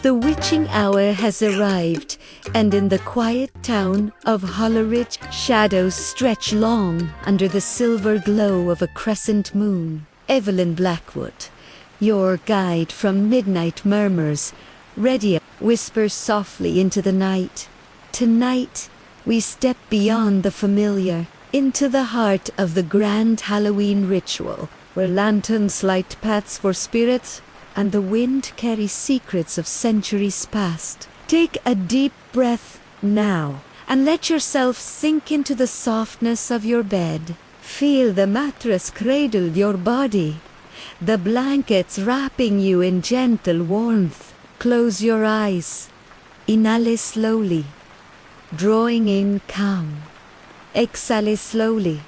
The witching hour has arrived, and in the quiet town of Hollowridge, shadows stretch long under the silver glow of a crescent moon. Evelyn Blackwood, your guide from midnight murmurs, ready, whispers softly into the night. Tonight, we step beyond the familiar, into the heart of the grand Halloween ritual, where lanterns light paths for spirits, and the wind carries secrets of centuries past. Take a deep breath now, and let yourself sink into the softness of your bed. Feel the mattress cradle your body, the blankets wrapping you in gentle warmth. Close your eyes. Inhale slowly, drawing in calm. Exhale slowly,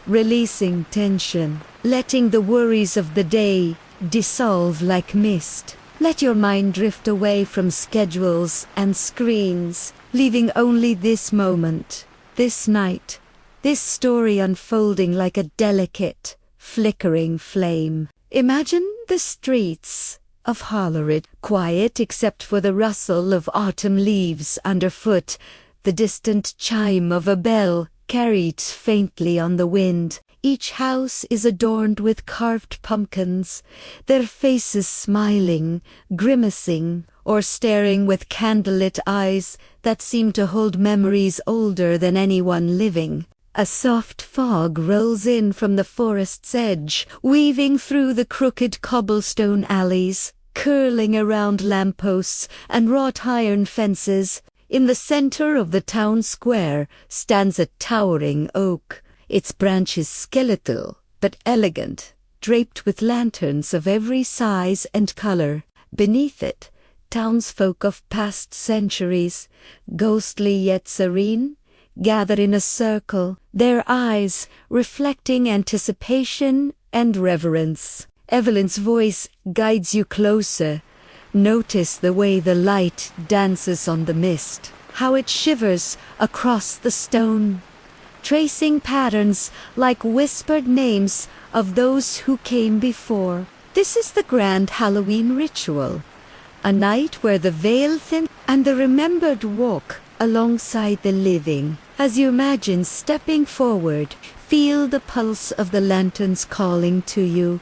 releasing tension, letting the worries of the day dissolve like mist. Let your mind drift away from schedules and screens, leaving only this moment, this night, this story unfolding like a delicate, flickering flame. Imagine the streets of Hollowridge, quiet except for the rustle of autumn leaves underfoot, the distant chime of a bell carried faintly on the wind. Each house is adorned with carved pumpkins, their faces smiling, grimacing, or staring with candlelit eyes that seem to hold memories older than anyone living. A soft fog rolls in from the forest's edge, weaving through the crooked cobblestone alleys, curling around lampposts and wrought iron fences. In the center of the town square stands a towering oak, its branches skeletal but elegant, draped with lanterns of every size and color. Beneath it, townsfolk of past centuries, ghostly yet serene, gather in a circle, their eyes reflecting anticipation and reverence. Evelyn's voice guides you closer. Notice the way the light dances on the mist, how it shivers across the stone, tracing patterns like whispered names of those who came before. This is the grand Halloween ritual, a night where the veil thins and the remembered walk alongside the living. As you imagine stepping forward, feel the pulse of the lanterns calling to you,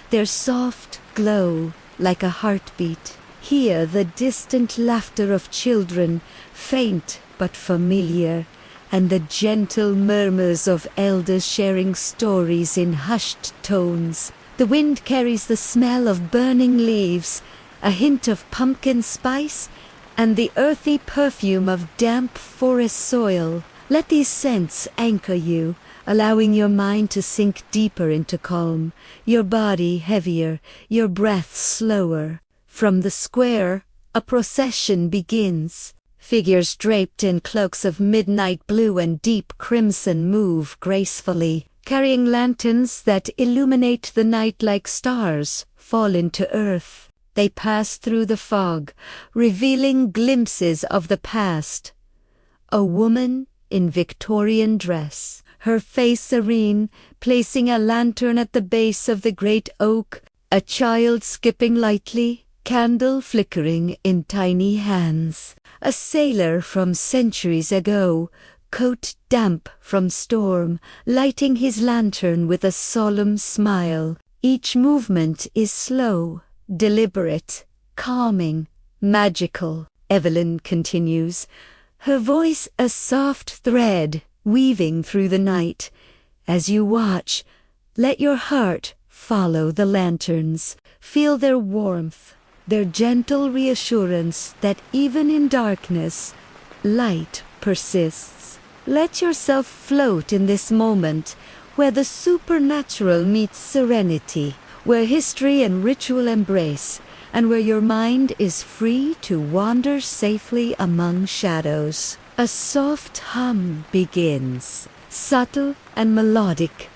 their soft glow like a heartbeat. Hear the distant laughter of children, faint but familiar, and the gentle murmurs of elders sharing stories in hushed tones. The wind carries the smell of burning leaves, a hint of pumpkin spice, and the earthy perfume of damp forest soil. Let these scents anchor you, allowing your mind to sink deeper into calm, your body heavier, your breath slower. From the square, a procession begins. Figures draped in cloaks of midnight blue and deep crimson move gracefully, carrying lanterns that illuminate the night like stars fall into earth. They pass through the fog, revealing glimpses of the past. A woman in Victorian dress, her face serene, placing a lantern at the base of the great oak, a child skipping lightly, candle flickering in tiny hands. A sailor from centuries ago, coat damp from storm, lighting his lantern with a solemn smile. Each movement is slow, deliberate, calming, magical. Evelyn continues, her voice a soft thread weaving through the night. As you watch, let your heart follow the lanterns. Feel their warmth, their gentle reassurance that even in darkness, light persists. Let yourself float in this moment where the supernatural meets serenity, where history and ritual embrace, and where your mind is free to wander safely among shadows. A soft hum begins, subtle and melodic,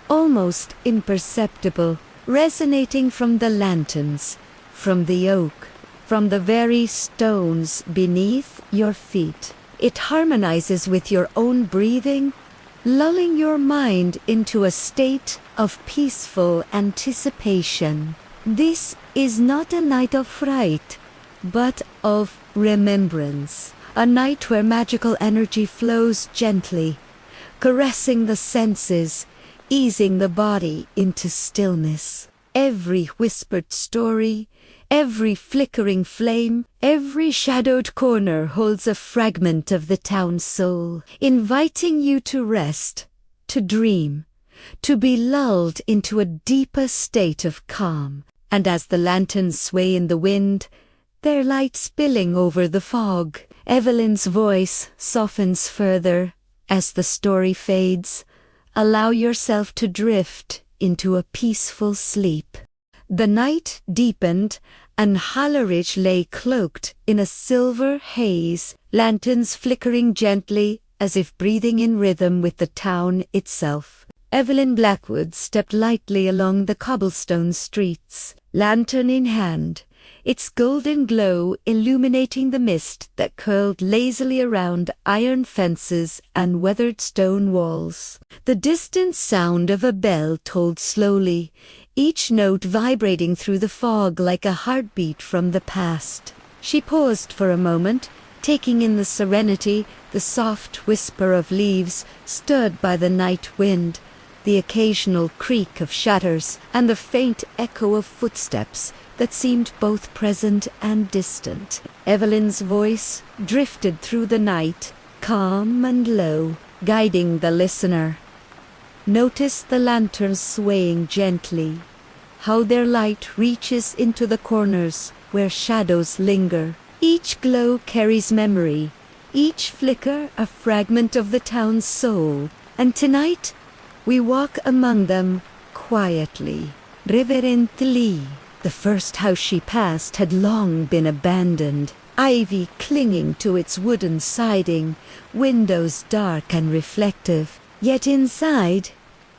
almost imperceptible, resonating from the lanterns, from the oak, from the very stones beneath your feet. It harmonizes with your own breathing, lulling your mind into a state of peaceful anticipation. This is not a night of fright, but of remembrance. A night where magical energy flows gently, caressing the senses, easing the body into stillness. Every whispered story, every flickering flame, every shadowed corner holds a fragment of the town's soul, inviting you to rest, to dream, to be lulled into a deeper state of calm. And as the lanterns sway in the wind, their light spilling over the fog, Evelyn's voice softens further. As the story fades, allow yourself to drift into a peaceful sleep. The night deepened, and Hollowridge lay cloaked in a silver haze, lanterns flickering gently as if breathing in rhythm with the town itself. Evelyn Blackwood stepped lightly along the cobblestone streets, lantern in hand, its golden glow illuminating the mist that curled lazily around iron fences and weathered stone walls. The distant sound of a bell tolled slowly, each note vibrating through the fog like a heartbeat from the past. She paused for a moment, taking in the serenity, the soft whisper of leaves stirred by the night wind, the occasional creak of shutters, and the faint echo of footsteps that seemed both present and distant. Evelyn's voice drifted through the night, calm and low, guiding the listener. Notice the lanterns swaying gently, how their light reaches into the corners where shadows linger. Each glow carries memory, each flicker a fragment of the town's soul, and tonight we walk among them quietly, reverently. The first house she passed had long been abandoned, ivy clinging to its wooden siding, windows dark and reflective. Yet inside,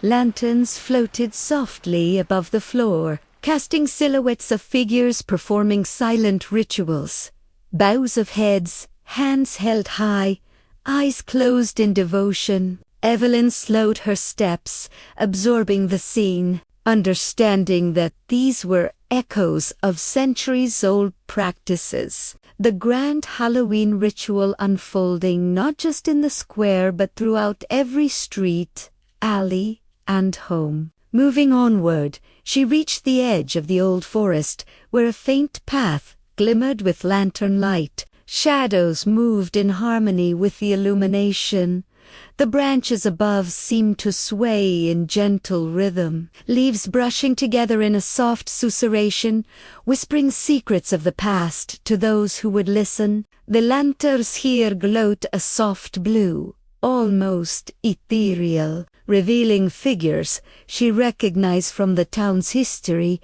lanterns floated softly above the floor, casting silhouettes of figures performing silent rituals. Bows of heads, hands held high, eyes closed in devotion. Evelyn slowed her steps, absorbing the scene, understanding that these were echoes of centuries-old practices. The grand Halloween ritual unfolding not just in the square but throughout every street, alley, and home. Moving onward, she reached the edge of the old forest, where a faint path glimmered with lantern light. Shadows moved in harmony with the illumination. The branches above seemed to sway in gentle rhythm, leaves brushing together in a soft susurration, whispering secrets of the past to those who would listen. The lanterns here glowed a soft blue, almost ethereal, revealing figures she recognized from the town's history: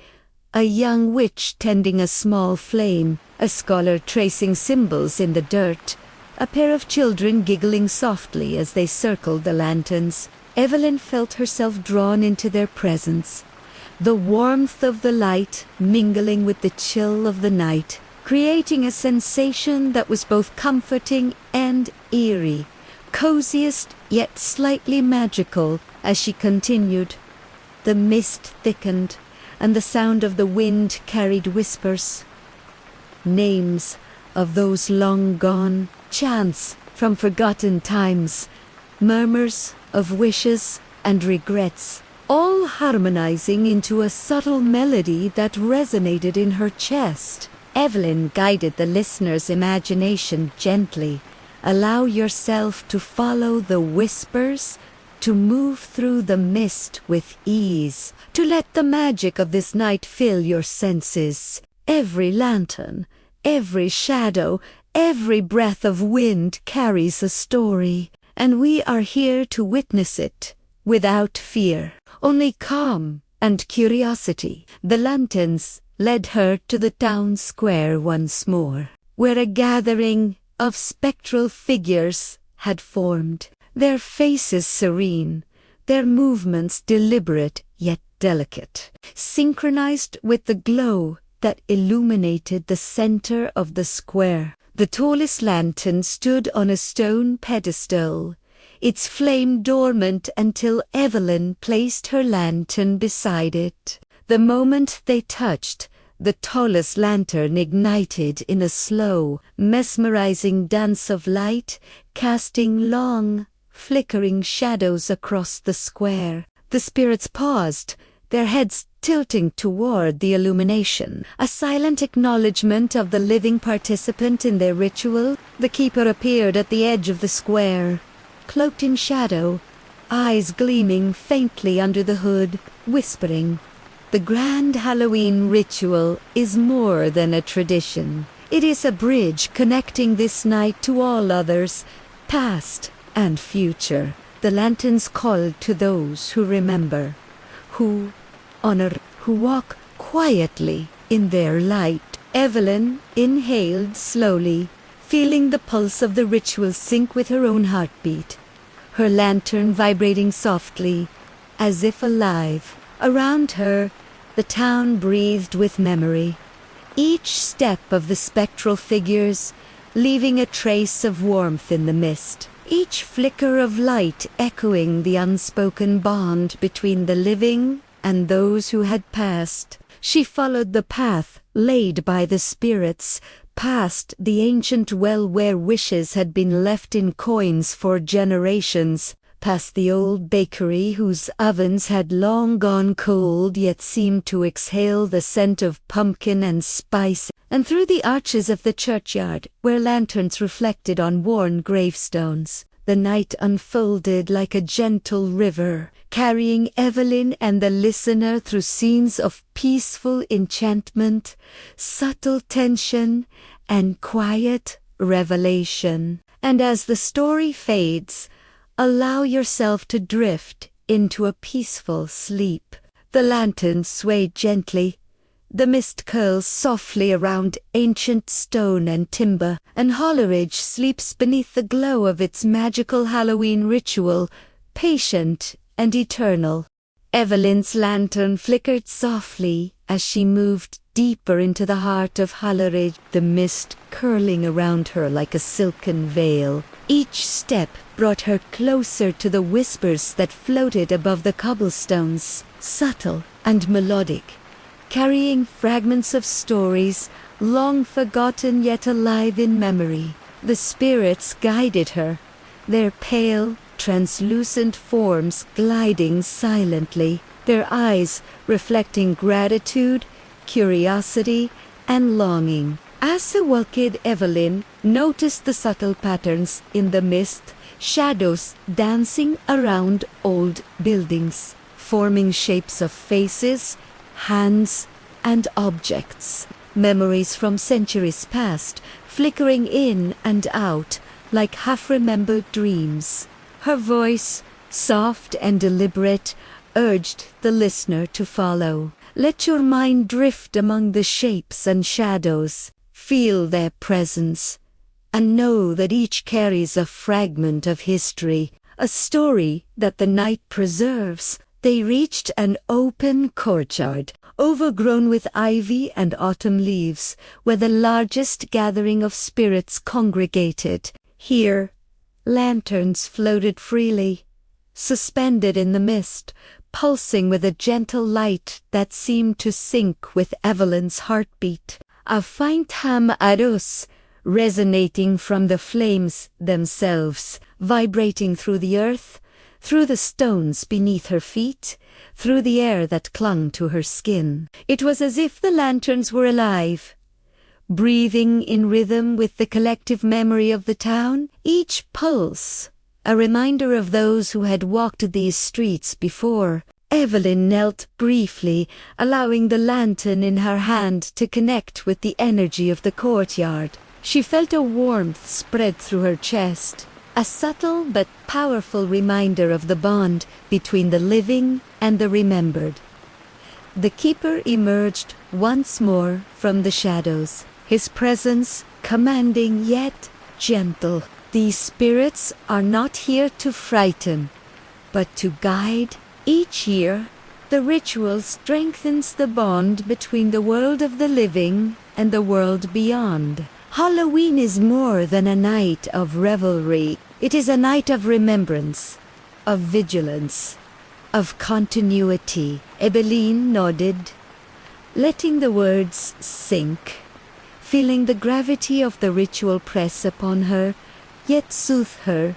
a young witch tending a small flame, a scholar tracing symbols in the dirt, a pair of children giggling softly as they circled the lanterns. Evelyn felt herself drawn into their presence, the warmth of the light mingling with the chill of the night, creating a sensation that was both comforting and eerie, coziest yet slightly magical. As she continued, the mist thickened, and the sound of the wind carried whispers, names of those long gone, chants from forgotten times, murmurs of wishes and regrets, all harmonizing into a subtle melody that resonated in her chest. Evelyn guided the listener's imagination gently. Allow yourself to follow the whispers, to move through the mist with ease, to let the magic of this night fill your senses. Every lantern, every shadow, every breath of wind carries a story, and we are here to witness it without fear, only calm and curiosity. The lanterns led her to the town square once more, where a gathering of spectral figures had formed, their faces serene, their movements deliberate yet delicate, synchronized with the glow that illuminated the center of the square. The tallest lantern stood on a stone pedestal, its flame dormant until Evelyn placed her lantern beside it. The moment they touched, the tallest lantern ignited in a slow, mesmerizing dance of light, casting long, flickering shadows across the square. The spirits paused, their heads tilting toward the illumination, a silent acknowledgement of the living participant in their ritual. The keeper appeared at the edge of the square, cloaked in shadow, eyes gleaming faintly under the hood, whispering, "The grand Halloween ritual is more than a tradition. It is a bridge connecting this night to all others, past and future." The lanterns called to those who remember, who honor, who walk quietly in their light. Evelyn inhaled slowly, feeling the pulse of the ritual sync with her own heartbeat, her lantern vibrating softly, as if alive. Around her, the town breathed with memory, each step of the spectral figures leaving a trace of warmth in the mist, each flicker of light echoing the unspoken bond between the living and those who had passed. She followed the path laid by the spirits, past the ancient well where wishes had been left in coins for generations, past the old bakery whose ovens had long gone cold yet seemed to exhale the scent of pumpkin and spice, and through the arches of the churchyard where lanterns reflected on worn gravestones. The night unfolded like a gentle river, carrying Evelyn and the listener through scenes of peaceful enchantment, subtle tension, and quiet revelation. And as the story fades, allow yourself to drift into a peaceful sleep. The lantern swayed gently, the mist curls softly around ancient stone and timber, and Hollowridge sleeps beneath the glow of its magical Halloween ritual, patient and eternal. Evelyn's lantern flickered softly as she moved deeper into the heart of Hollowridge, the mist curling around her like a silken veil. Each step brought her closer to the whispers that floated above the cobblestones, subtle and melodic, carrying fragments of stories long forgotten yet alive in memory. The spirits guided her, their pale, translucent forms gliding silently, their eyes reflecting gratitude, curiosity, and longing. As awakened Evelyn noticed the subtle patterns in the mist, shadows dancing around old buildings, forming shapes of faces, hands, and objects. Memories from centuries past, flickering in and out like half-remembered dreams. Her voice, soft and deliberate, urged the listener to follow. Let your mind drift among the shapes and shadows. Feel their presence, and know that each carries a fragment of history, a story that the night preserves. They reached an open courtyard, overgrown with ivy and autumn leaves, where the largest gathering of spirits congregated. Here, lanterns floated freely, suspended in the mist, pulsing with a gentle light that seemed to sync with Evelyn's heartbeat. A faint hum arose, resonating from the flames themselves, vibrating through the earth, through the stones beneath her feet, through the air that clung to her skin. It was as if the lanterns were alive, breathing in rhythm with the collective memory of the town, each pulse a reminder of those who had walked these streets before. Evelyn knelt briefly, allowing the lantern in her hand to connect with the energy of the courtyard. She felt a warmth spread through her chest, a subtle but powerful reminder of the bond between the living and the remembered. The keeper emerged once more from the shadows, his presence commanding yet gentle. These spirits are not here to frighten, but to guide. Each year, the ritual strengthens the bond between the world of the living and the world beyond. Halloween is more than a night of revelry. It is a night of remembrance, of vigilance, of continuity. Evelyn nodded, letting the words sink, feeling the gravity of the ritual press upon her, yet soothe her.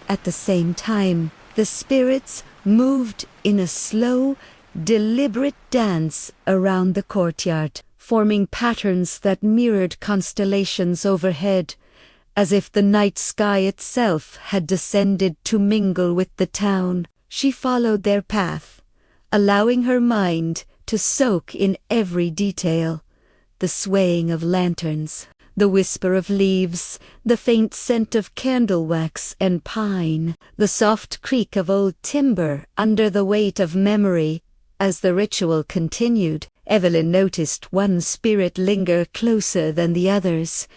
At the same time, the spirits moved in a slow, deliberate dance around the courtyard, forming patterns that mirrored constellations overhead, as if the night sky itself had descended to mingle with the town. She followed their path, allowing her mind to soak in every detail: the swaying of lanterns, the whisper of leaves, the faint scent of candle wax and pine, the soft creak of old timber under the weight of memory. As the ritual continued, Evelyn noticed one spirit linger closer than the others.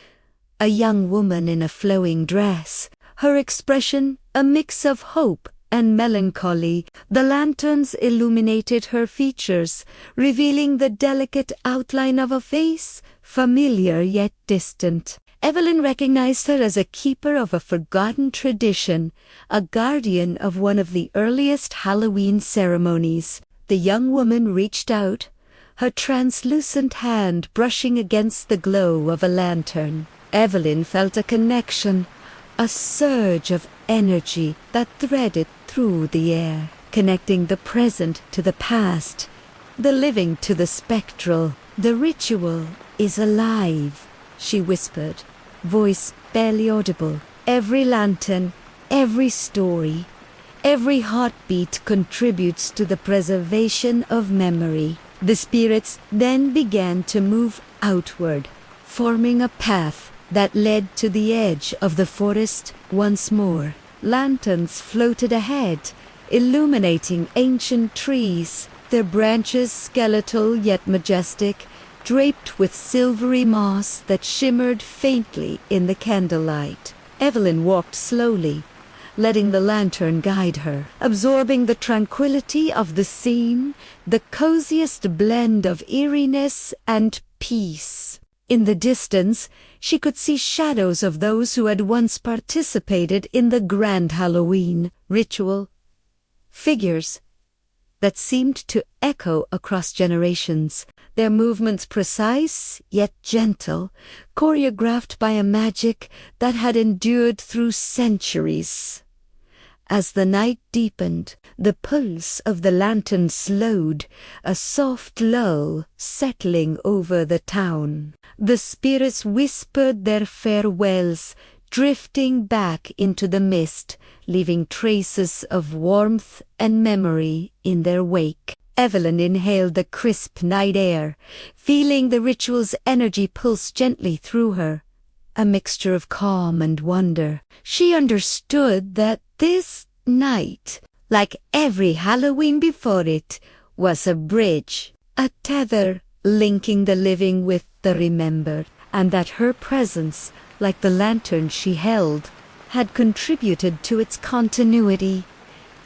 A young woman in a flowing dress, her expression a mix of hope and melancholy. The lanterns illuminated her features, revealing the delicate outline of a face, familiar yet distant. Evelyn recognized her as a keeper of a forgotten tradition, a guardian of one of the earliest Halloween ceremonies. The young woman reached out, her translucent hand brushing against the glow of a lantern. Evelyn felt a connection, a surge of energy that threaded through the air, connecting the present to the past, the living to the spectral. "The ritual is alive," she whispered, voice barely audible. "Every lantern, every story, every heartbeat contributes to the preservation of memory." The spirits then began to move outward, forming a path that led to the edge of the forest once more. Lanterns floated ahead, illuminating ancient trees, their branches skeletal yet majestic, draped with silvery moss that shimmered faintly in the candlelight. Evelyn walked slowly, letting the lantern guide her, absorbing the tranquility of the scene, the coziest blend of eeriness and peace. In the distance, she could see shadows of those who had once participated in the grand Halloween ritual, figures that seemed to echo across generations, their movements precise yet gentle, choreographed by a magic that had endured through centuries. As the night deepened, the pulse of the lantern slowed, a soft lull settling over the town. The spirits whispered their farewells, drifting back into the mist, leaving traces of warmth and memory in their wake. Evelyn inhaled the crisp night air, feeling the ritual's energy pulse gently through her, a mixture of calm and wonder. She understood that this night, like every Halloween before it, was a bridge, a tether linking the living with the remembered, and that her presence, like the lantern she held, had contributed to its continuity.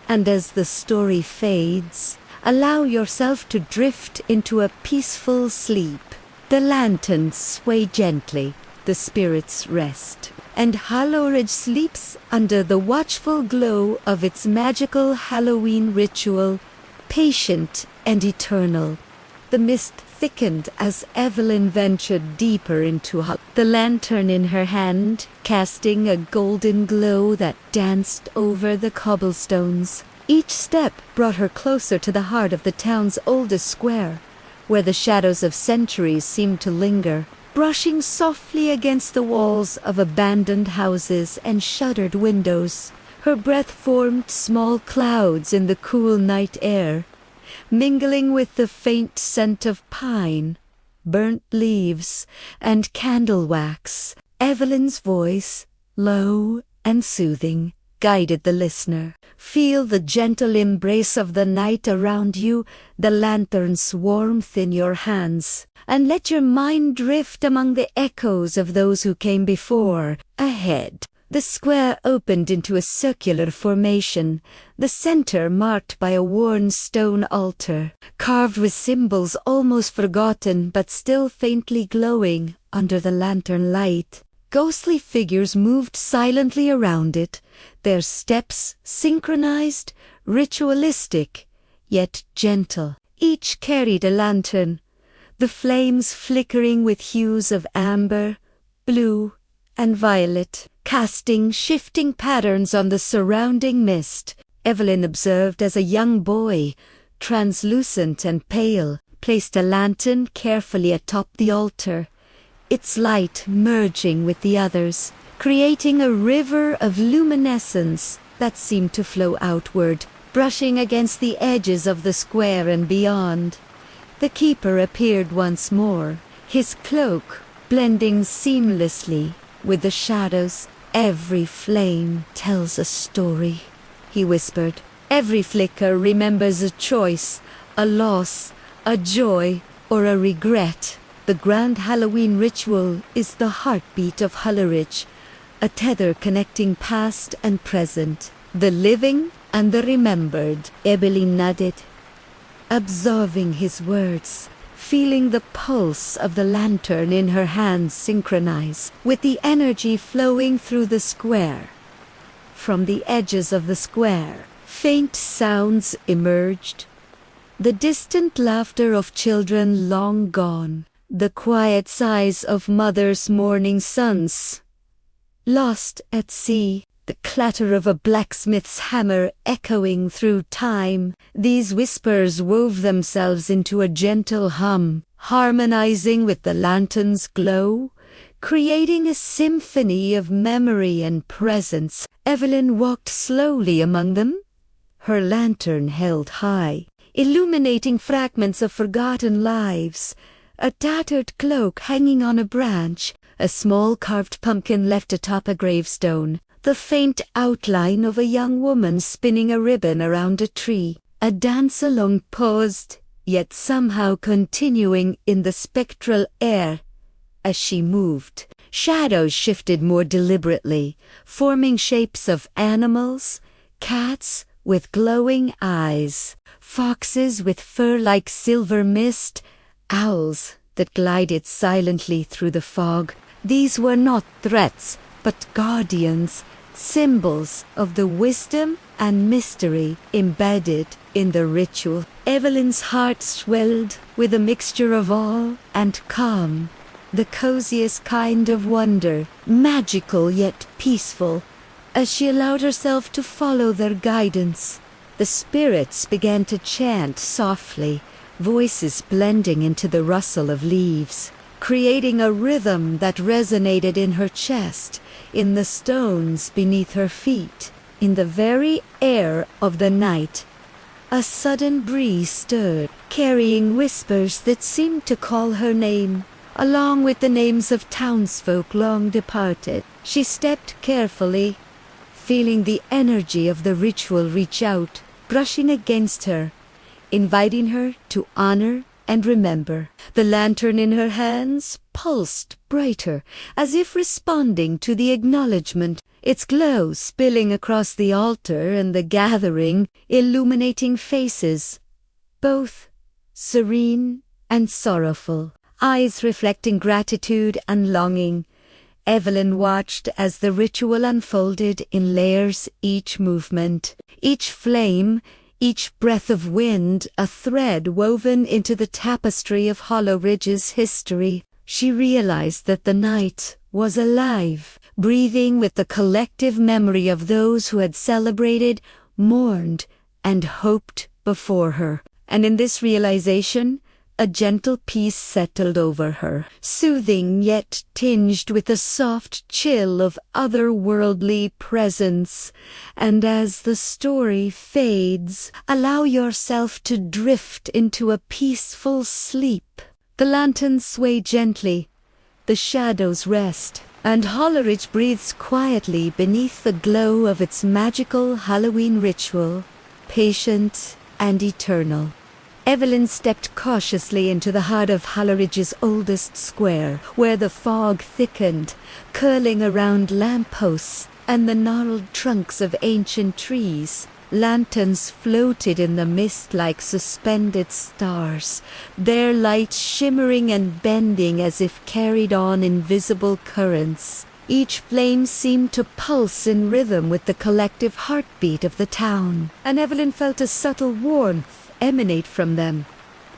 And as the story fades, allow yourself to drift into a peaceful sleep. The lanterns sway gently, the spirits rest, and Hollowridge sleeps under the watchful glow of its magical Halloween ritual, patient and eternal. The mist thickened as Evelyn ventured deeper into the lantern in her hand, casting a golden glow that danced over the cobblestones. Each step brought her closer to the heart of the town's oldest square, where the shadows of centuries seemed to linger, brushing softly against the walls of abandoned houses and shuttered windows. Her breath formed small clouds in the cool night air, mingling with the faint scent of pine, burnt leaves, and candle wax. Evelyn's voice, low and soothing, guided the listener. Feel the gentle embrace of the night around you, the lantern's warmth in your hands, and let your mind drift among the echoes of those who came before. Ahead, the square opened into a circular formation, the center marked by a worn stone altar, carved with symbols almost forgotten but still faintly glowing under the lantern light. Ghostly figures moved silently around it, their steps synchronized, ritualistic, yet gentle. Each carried a lantern, the flames flickering with hues of amber, blue, and violet, casting shifting patterns on the surrounding mist. Evelyn observed as a young boy, translucent and pale, placed a lantern carefully atop the altar, its light merging with the others, creating a river of luminescence that seemed to flow outward, brushing against the edges of the square and beyond. The keeper appeared once more, his cloak blending seamlessly with the shadows. "Every flame tells a story," he whispered. "Every flicker remembers a choice, a loss, a joy, or a regret. The grand Halloween ritual is the heartbeat of Hollowridge, a tether connecting past and present, the living and the remembered." Evelyn nodded, absorbing his words, feeling the pulse of the lantern in her hands synchronize with the energy flowing through the square. From the edges of the square, faint sounds emerged. The distant laughter of children long gone, the quiet sighs of mothers mourning sons lost at sea, the clatter of a blacksmith's hammer echoing through time. These whispers wove themselves into a gentle hum, harmonizing with the lantern's glow, creating a symphony of memory and presence. Evelyn walked slowly among them, her lantern held high, illuminating fragments of forgotten lives, a tattered cloak hanging on a branch, a small carved pumpkin left atop a gravestone, the faint outline of a young woman spinning a ribbon around a tree. A dance-along paused, yet somehow continuing in the spectral air. As she moved, shadows shifted more deliberately, forming shapes of animals, cats with glowing eyes, foxes with fur like silver mist, owls that glided silently through the fog. These were not threats, but guardians, symbols of the wisdom and mystery embedded in the ritual. Evelyn's heart swelled with a mixture of awe and calm, the coziest kind of wonder, magical yet peaceful. As she allowed herself to follow their guidance, the spirits began to chant softly, voices blending into the rustle of leaves, creating a rhythm that resonated in her chest, in the stones beneath her feet. In the very air of the night, a sudden breeze stirred, carrying whispers that seemed to call her name, along with the names of townsfolk long departed. She stepped carefully, feeling the energy of the ritual reach out, brushing against her, inviting her to honor and remember. The lantern in her hands pulsed brighter, as if responding to the acknowledgement, its glow spilling across the altar and the gathering, illuminating faces, both serene and sorrowful, eyes reflecting gratitude and longing. Evelyn watched as the ritual unfolded in layers, each movement, each flame, each breath of wind, a thread woven into the tapestry of Hollowridge's history. She realized that the night was alive, breathing with the collective memory of those who had celebrated, mourned, and hoped before her. And in this realization, a gentle peace settled over her, soothing yet tinged with a soft chill of otherworldly presence. And as the story fades, allow yourself to drift into a peaceful sleep. The lanterns sway gently, the shadows rest, and Hollowridge breathes quietly beneath the glow of its magical Halloween ritual, patient and eternal. Evelyn stepped cautiously into the heart of Hollowridge's oldest square, where the fog thickened, curling around lampposts and the gnarled trunks of ancient trees. Lanterns floated in the mist like suspended stars, their light shimmering and bending as if carried on invisible currents. Each flame seemed to pulse in rhythm with the collective heartbeat of the town, and Evelyn felt a subtle warmth emanate from them,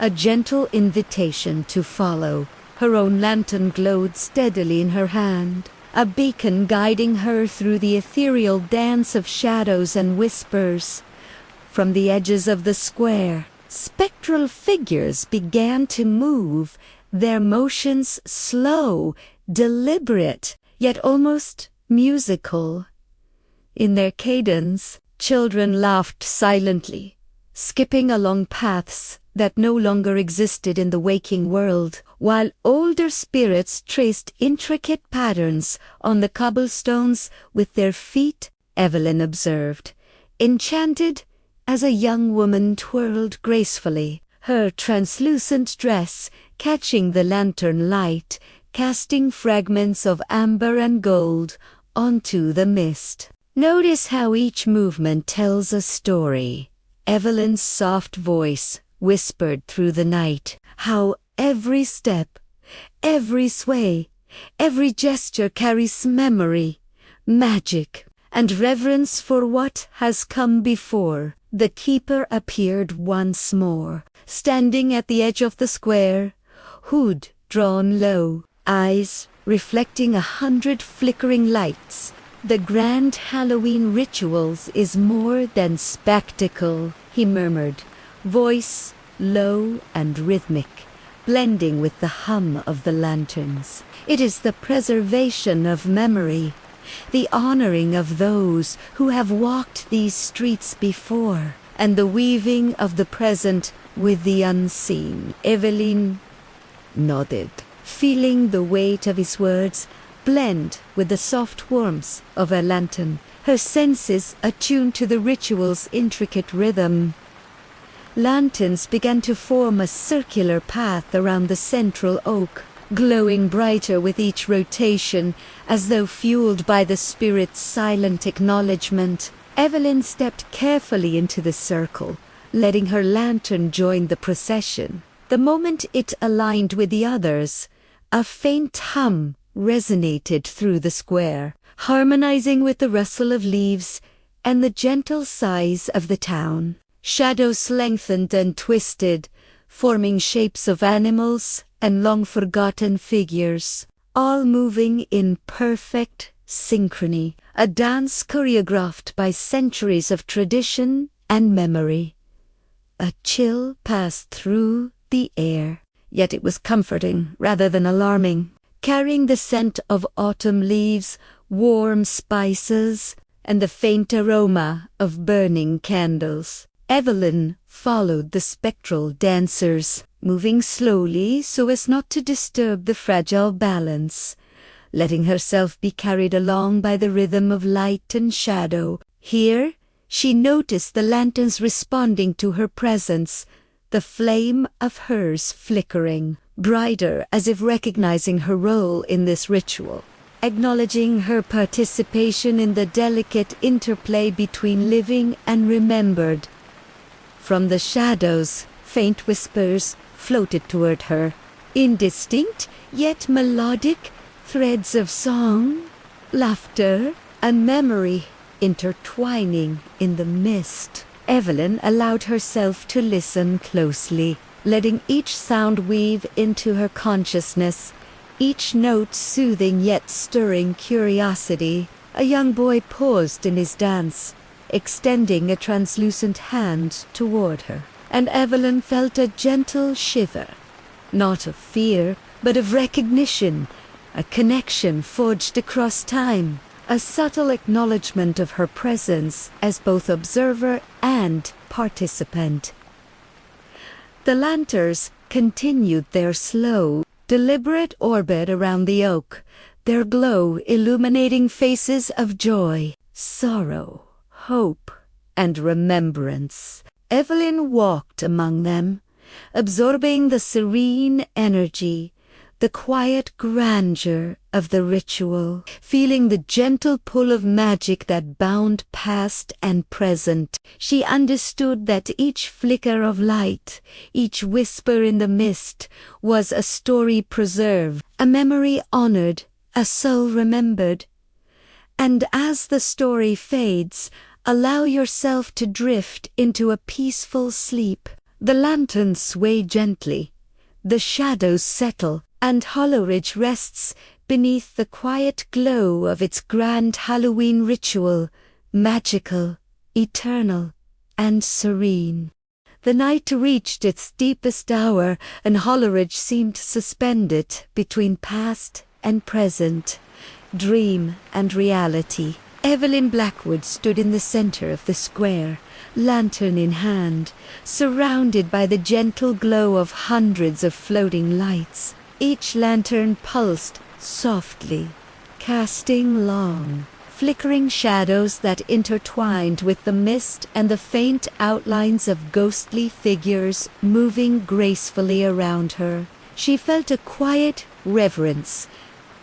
a gentle invitation to follow. Her own lantern glowed steadily in her hand, a beacon guiding her through the ethereal dance of shadows and whispers. From the edges of the square, spectral figures began to move, their motions slow, deliberate, yet almost musical. In their cadence, children laughed silently, skipping along paths that no longer existed in the waking world, while older spirits traced intricate patterns on the cobblestones with their feet. Evelyn observed, enchanted, as a young woman twirled gracefully, her translucent dress catching the lantern light, casting fragments of amber and gold onto the mist. Notice how each movement tells a story. Evelyn's soft voice whispered through the night, how every step, every sway, every gesture carries memory, magic, and reverence for what has come before. The keeper appeared once more, standing at the edge of the square, hood drawn low, eyes reflecting 100 flickering lights. The grand Halloween rituals is more than spectacle, he murmured, voice low and rhythmic, blending with the hum of the lanterns. It is the preservation of memory, the honoring of those who have walked these streets before, and the weaving of the present with the unseen. Evelyn nodded, feeling the weight of his words blend with the soft warmth of her lantern, her senses attuned to the ritual's intricate rhythm. Lanterns began to form a circular path around the central oak, glowing brighter with each rotation, as though fueled by the spirit's silent acknowledgement. Evelyn stepped carefully into the circle, letting her lantern join the procession. The moment it aligned with the others, a faint hum resonated through the square, harmonizing with the rustle of leaves and the gentle sighs of the town. Shadows lengthened and twisted, forming shapes of animals and long-forgotten figures, all moving in perfect synchrony, a dance choreographed by centuries of tradition and memory. A chill passed through the air, yet it was comforting rather than alarming, carrying the scent of autumn leaves, warm spices, and the faint aroma of burning candles. Evelyn followed the spectral dancers, moving slowly so as not to disturb the fragile balance, letting herself be carried along by the rhythm of light and shadow. Here, she noticed the lanterns responding to her presence, the flame of hers flickering, brighter as if recognizing her role in this ritual, acknowledging her participation in the delicate interplay between living and remembered. From the shadows, faint whispers floated toward her, indistinct yet melodic threads of song, laughter, and memory intertwining in the mist. Evelyn allowed herself to listen closely, letting each sound weave into her consciousness, each note soothing yet stirring curiosity. A young boy paused in his dance, extending a translucent hand toward her, and Evelyn felt a gentle shiver, not of fear, but of recognition, a connection forged across time, a subtle acknowledgement of her presence as both observer and participant. The lanterns continued their slow, deliberate orbit around the oak, their glow illuminating faces of joy, sorrow, hope, and remembrance. Evelyn walked among them, absorbing the serene energy, the quiet grandeur of the ritual, feeling the gentle pull of magic that bound past and present. She understood that each flicker of light, each whisper in the mist, was a story preserved, a memory honored, a soul remembered. And as the story fades, allow yourself to drift into a peaceful sleep, The lanterns sway gently, the shadows settle, and Hollowridge rests beneath the quiet glow of its grand Halloween ritual, magical, eternal, and serene. The night reached its deepest hour, and Hollowridge seemed suspended between past and present, dream and reality. Evelyn Blackwood stood in the center of the square, lantern in hand, surrounded by the gentle glow of hundreds of floating lights. Each lantern pulsed softly, casting long, flickering shadows that intertwined with the mist and the faint outlines of ghostly figures moving gracefully around her. She felt a quiet reverence,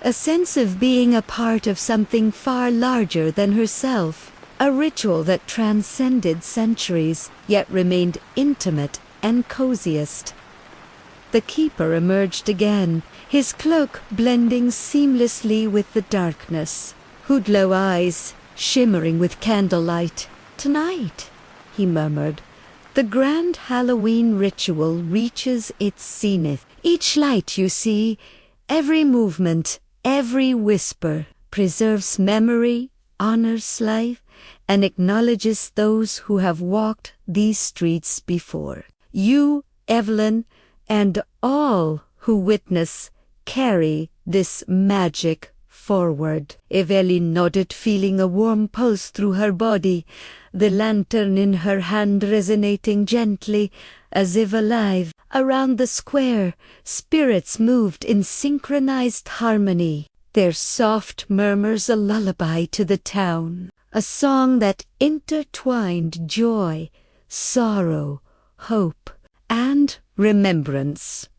a sense of being a part of something far larger than herself, a ritual that transcended centuries yet remained intimate and coziest. The keeper emerged again, his cloak blending seamlessly with the darkness. Hoodlow eyes shimmering with candlelight. "Tonight," he murmured, "the grand Halloween ritual reaches its zenith. Each light you see, every movement, every whisper, preserves memory, honors life, and acknowledges those who have walked these streets before. You, Evelyn, and all who witness, carry this magic forward." Evelyn nodded, feeling a warm pulse through her body, the lantern in her hand resonating gently, as if alive. Around the square, spirits moved in synchronized harmony, their soft murmurs a lullaby to the town, a song that intertwined joy, sorrow, hope, and remembrance.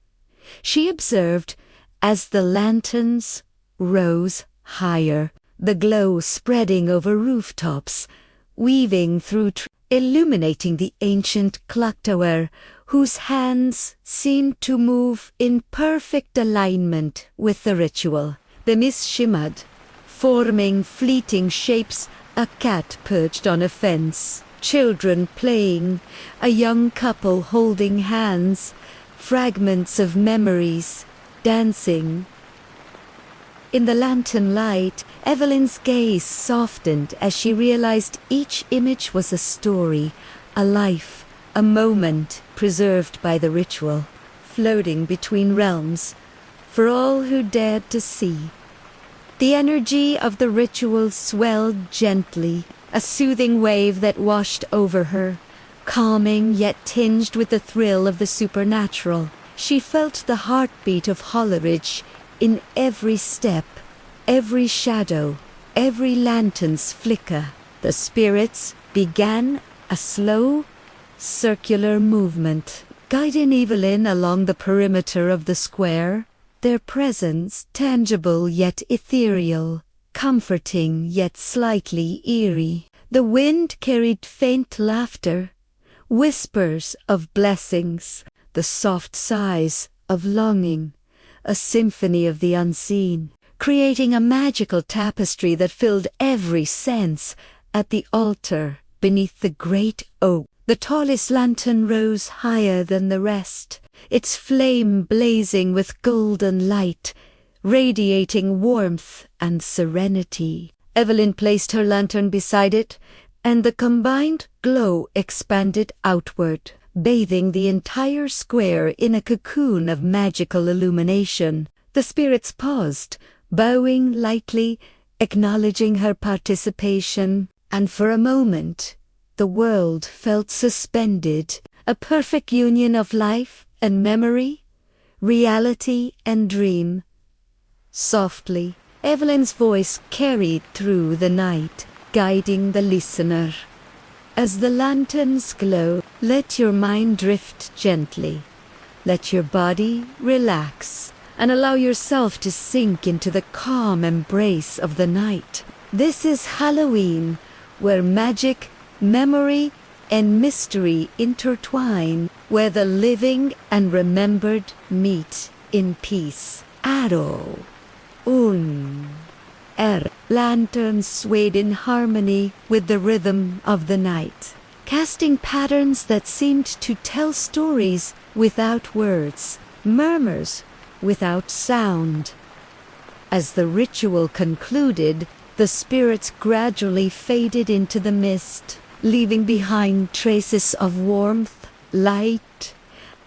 She observed as the lanterns rose higher, the glow spreading over rooftops, weaving through illuminating the ancient clock tower, whose hands seemed to move in perfect alignment with the ritual. The mist shimmered, forming fleeting shapes, a cat perched on a fence, children playing, a young couple holding hands, fragments of memories dancing. In the lantern light, Evelyn's gaze softened as she realized each image was a story, a life, a moment preserved by the ritual, floating between realms, for all who dared to see. The energy of the ritual swelled gently, a soothing wave that washed over her, calming yet tinged with the thrill of the supernatural. She felt the heartbeat of Hollowridge in every step, every shadow, every lantern's flicker. The spirits began a slow, circular movement, guiding Evelyn along the perimeter of the square, their presence tangible yet ethereal, comforting yet slightly eerie. The wind carried faint laughter, whispers of blessings, the soft sighs of longing, a symphony of the unseen, creating a magical tapestry that filled every sense. At the altar, beneath the great oak, the tallest lantern rose higher than the rest, its flame blazing with golden light, radiating warmth and serenity. Evelyn placed her lantern beside it, and the combined glow expanded outward, bathing the entire square in a cocoon of magical illumination. The spirits paused, bowing lightly, acknowledging her participation, and for a moment the world felt suspended, a perfect union of life and memory, reality and dream. Softly, Evelyn's voice carried through the night, guiding the listener. As the lanterns glow, let your mind drift gently. Let your body relax, and allow yourself to sink into the calm embrace of the night. This is Halloween, where magic, memory, and mystery intertwine, where the living and remembered meet in peace. Aro, lanterns swayed in harmony with the rhythm of the night, casting patterns that seemed to tell stories without words, murmurs without sound. As the ritual concluded, the spirits gradually faded into the mist, leaving behind traces of warmth, light,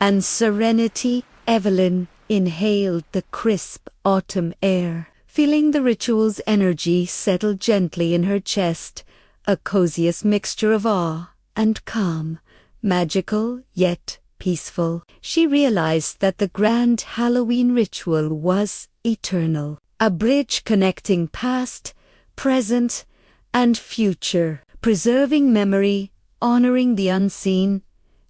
and serenity. Evelyn inhaled the crisp autumn air, feeling the ritual's energy settle gently in her chest, a coziest mixture of awe and calm, magical yet peaceful. She realized that the grand Halloween ritual was eternal, a bridge connecting past, present, and future, preserving memory, honoring the unseen,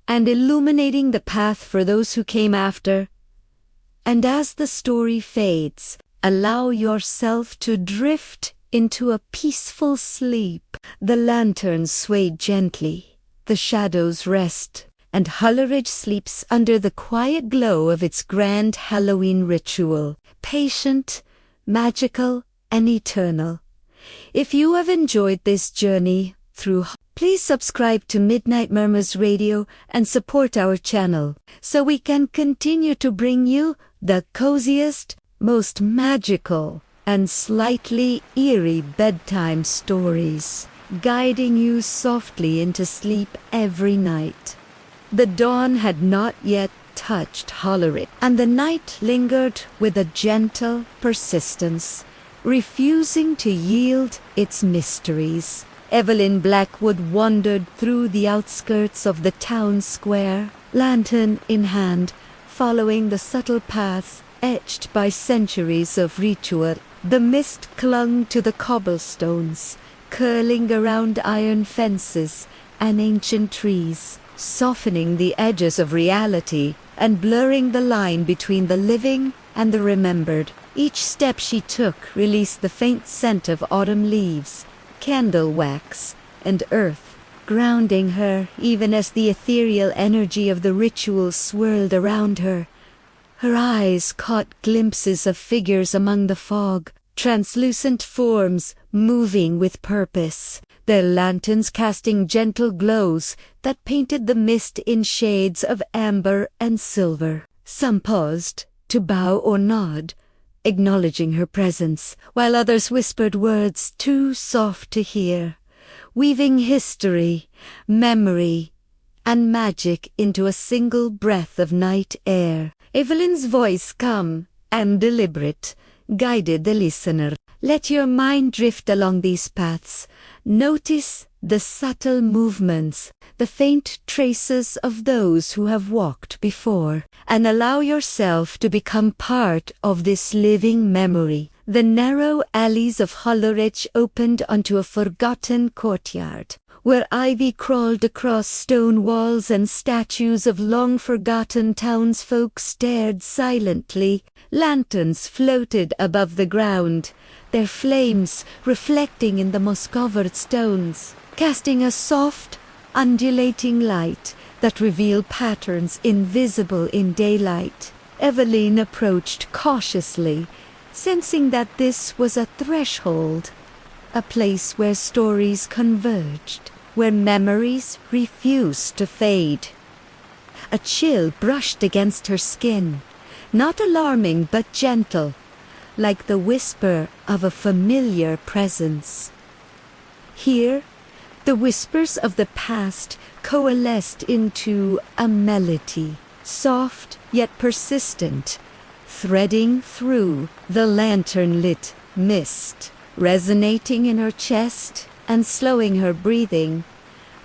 and illuminating the path for those who came after. And as the story fades, allow yourself to drift into a peaceful sleep. The lanterns sway gently, the shadows rest, and Hollowridge sleeps under the quiet glow of its grand Halloween ritual, patient, magical, and eternal. If you have enjoyed this journey through, please subscribe to Midnight Murmurs Radio and support our channel so we can continue to bring you the coziest, most magical, and slightly eerie bedtime stories, guiding you softly into sleep every night. The dawn had not yet touched Hollowridge, and the night lingered with a gentle persistence, refusing to yield its mysteries. Evelyn Blackwood wandered through the outskirts of the town square, lantern in hand, following the subtle paths etched by centuries of ritual. The mist clung to the cobblestones, curling around iron fences and ancient trees, softening the edges of reality and blurring the line between the living and the remembered. Each step she took released the faint scent of autumn leaves, candle wax, and earth, grounding her even as the ethereal energy of the ritual swirled around her. Her eyes caught glimpses of figures among the fog, translucent forms moving with purpose, their lanterns casting gentle glows that painted the mist in shades of amber and silver. Some paused to bow or nod, acknowledging her presence, while others whispered words too soft to hear, weaving history, memory, and magic into a single breath of night air. Evelyn's voice, calm and deliberate, guided the listener. Let your mind drift along these paths. Notice the subtle movements, the faint traces of those who have walked before, and allow yourself to become part of this living memory. The narrow alleys of Hollowridge opened onto a forgotten courtyard, where ivy crawled across stone walls and statues of long-forgotten townsfolk stared silently. Lanterns floated above the ground, their flames reflecting in the moss-covered stones, casting a soft, undulating light that revealed patterns invisible in daylight. Evelyn approached cautiously, sensing that this was a threshold, a place where stories converged, where memories refused to fade. A chill brushed against her skin, not alarming but gentle, like the whisper of a familiar presence. Here, the whispers of the past coalesced into a melody, soft yet persistent, threading through the lantern-lit mist, resonating in her chest and slowing her breathing.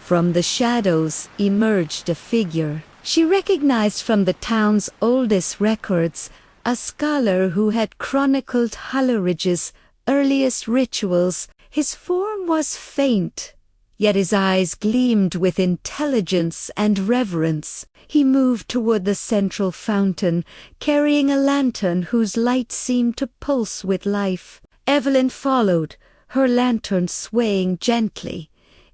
From the shadows emerged a figure she recognized from the town's oldest records, a scholar who had chronicled Hollowridge's earliest rituals. His form was faint, yet his eyes gleamed with intelligence and reverence. He moved toward the central fountain, carrying a lantern whose light seemed to pulse with life. Evelyn followed, her lantern swaying gently,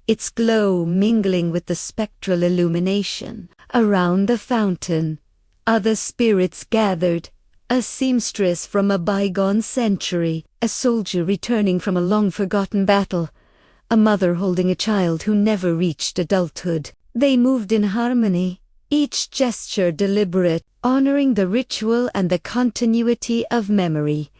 its glow mingling with the spectral illumination. Around the fountain, other spirits gathered, a seamstress from a bygone century, a soldier returning from a long-forgotten battle, a mother holding a child who never reached adulthood. They moved in harmony, each gesture deliberate, honoring the ritual and the continuity of memory.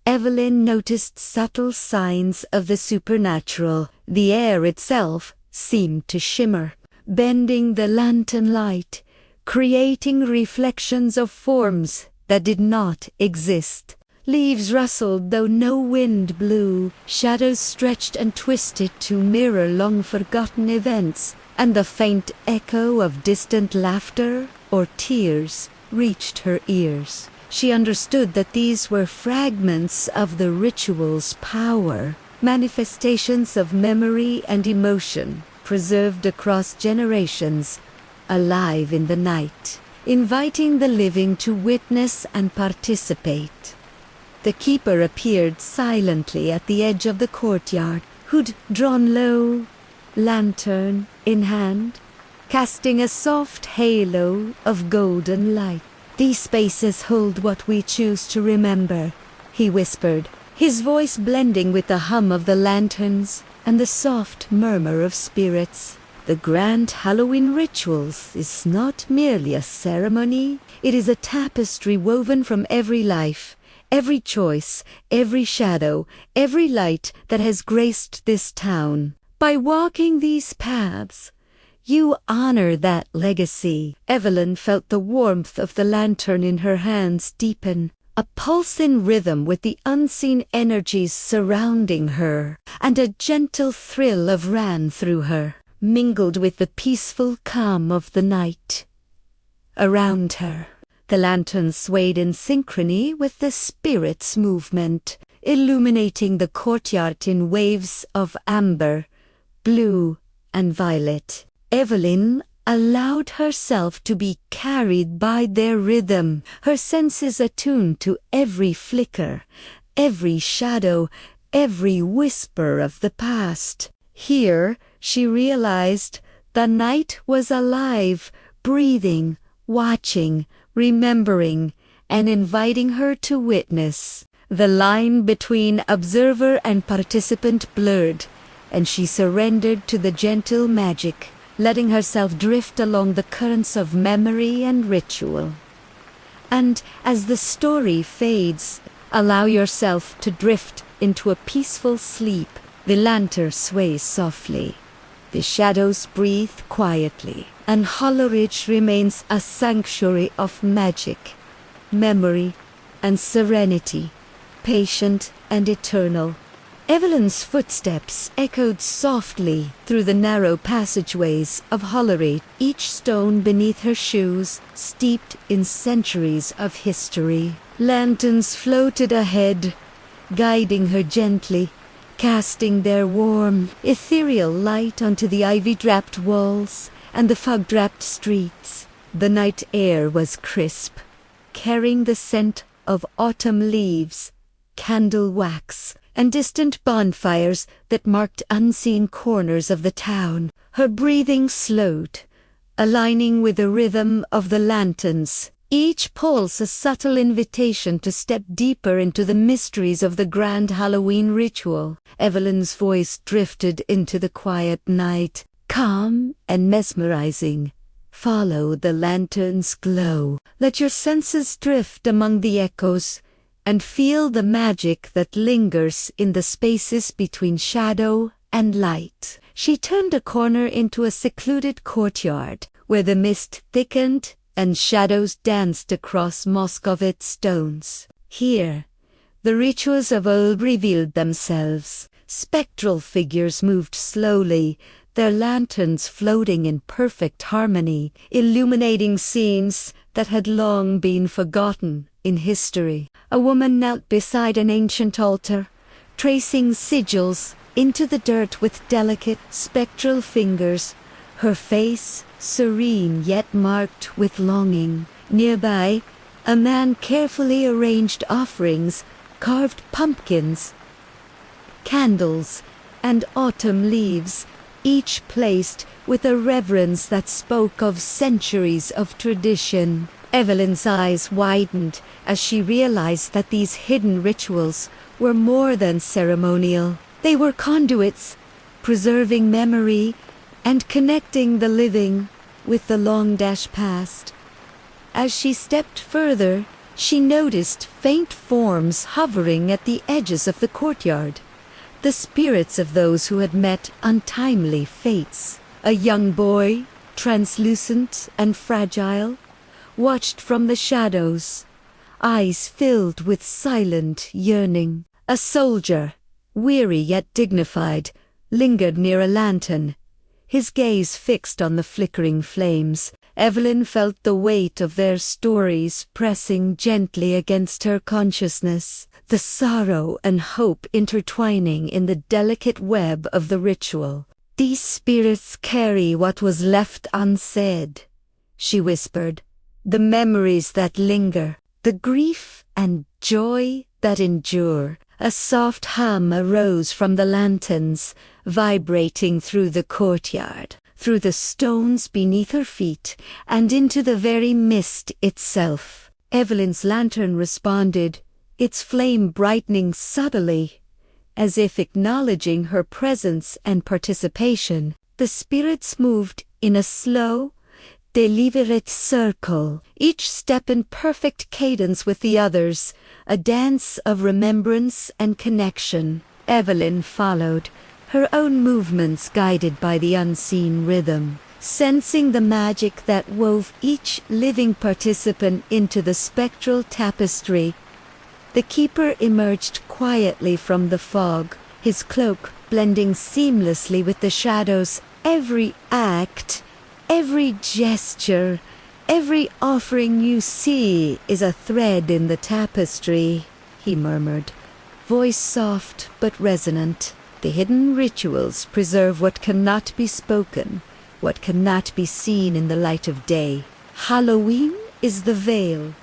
Evelyn noticed subtle signs of the supernatural. The air itself seemed to shimmer, bending the lantern light, creating reflections of forms that did not exist. Leaves rustled though no wind blew, shadows stretched and twisted to mirror long-forgotten events, and the faint echo of distant laughter or tears reached her ears. She understood that these were fragments of the ritual's power, manifestations of memory and emotion, preserved across generations, alive in the night, inviting the living to witness and participate. The keeper appeared silently at the edge of the courtyard, hood drawn low, lantern in hand, casting a soft halo of golden light. "These spaces hold what we choose to remember," he whispered, his voice blending with the hum of the lanterns and the soft murmur of spirits. "The grand Halloween rituals is not merely a ceremony, it is a tapestry woven from every life, every choice, every shadow, every light that has graced this town. By walking these paths, you honor that legacy." Evelyn felt the warmth of the lantern in her hands deepen, a pulse in rhythm with the unseen energies surrounding her, and a gentle thrill ran through her, mingled with the peaceful calm of the night. Around her, the lantern swayed in synchrony with the spirit's movement, illuminating the courtyard in waves of amber, blue, and violet. Evelyn allowed herself to be carried by their rhythm, her senses attuned to every flicker, every shadow, every whisper of the past. Here, she realized, the night was alive, breathing, watching, remembering, and inviting her to witness. The line between observer and participant blurred, and she surrendered to the gentle magic, letting herself drift along the currents of memory and ritual. And as the story fades, allow yourself to drift into a peaceful sleep. The lantern sways softly, the shadows breathe quietly, and Hollowridge remains a sanctuary of magic, memory, and serenity, patient and eternal. Evelyn's footsteps echoed softly through the narrow passageways of Hollowridge, each stone beneath her shoes steeped in centuries of history. Lanterns floated ahead, guiding her gently, casting their warm, ethereal light onto the ivy-draped walls and the fog-draped streets. The night air was crisp, carrying the scent of autumn leaves, candle wax, and distant bonfires that marked unseen corners of the town. Her breathing slowed, aligning with the rhythm of the lanterns, each pulse a subtle invitation to step deeper into the mysteries of the grand Halloween ritual. Evelyn's voice drifted into the quiet night, calm and mesmerizing. Follow the lantern's glow. Let your senses drift among the echoes, and feel the magic that lingers in the spaces between shadow and light. She turned a corner into a secluded courtyard, where the mist thickened and shadows danced across Moscovite stones. Here, the rituals of old revealed themselves. Spectral figures moved slowly, their lanterns floating in perfect harmony, illuminating scenes that had long been forgotten in history. A woman knelt beside an ancient altar, tracing sigils into the dirt with delicate, spectral fingers, her face serene yet marked with longing. Nearby, a man carefully arranged offerings, carved pumpkins, candles, and autumn leaves, each placed with a reverence that spoke of centuries of tradition. Evelyn's eyes widened as she realized that these hidden rituals were more than ceremonial. They were conduits, preserving memory and connecting the living with the long-past. As she stepped further, she noticed faint forms hovering at the edges of the courtyard, the spirits of those who had met untimely fates. A young boy, translucent and fragile, watched from the shadows, eyes filled with silent yearning. A soldier, weary yet dignified, lingered near a lantern, his gaze fixed on the flickering flames. Evelyn felt the weight of their stories pressing gently against her consciousness, the sorrow and hope intertwining in the delicate web of the ritual. "These spirits carry what was left unsaid," she whispered, "the memories that linger, the grief and joy that endure." A soft hum arose from the lanterns, vibrating through the courtyard, through the stones beneath her feet, and into the very mist itself. Evelyn's lantern responded, its flame brightening subtly, as if acknowledging her presence and participation. The spirits moved in a slow, deliberate circle, each step in perfect cadence with the others, a dance of remembrance and connection. Evelyn followed, her own movements guided by the unseen rhythm, sensing the magic that wove each living participant into the spectral tapestry. The keeper emerged quietly from the fog, his cloak blending seamlessly with the shadows. "Every act, every gesture, every offering you see is a thread in the tapestry," he murmured, voice soft but resonant. "The hidden rituals preserve what cannot be spoken, what cannot be seen in the light of day. Halloween is the veil,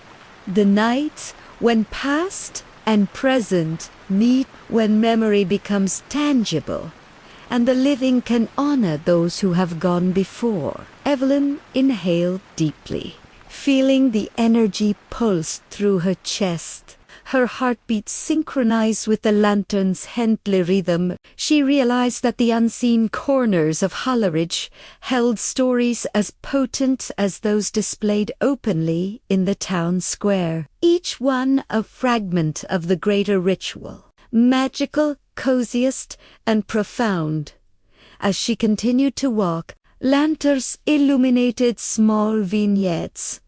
the night when past and present meet, when memory becomes tangible, and the living can honor those who have gone before." Evelyn inhaled deeply, feeling the energy pulse through her chest. Her heartbeat synchronized with the lantern's gently rhythm. She realized that the unseen corners of Hollowridge held stories as potent as those displayed openly in the town square, each one a fragment of the greater ritual, magical, coziest, and profound. As she continued to walk, lanterns illuminated small vignettes,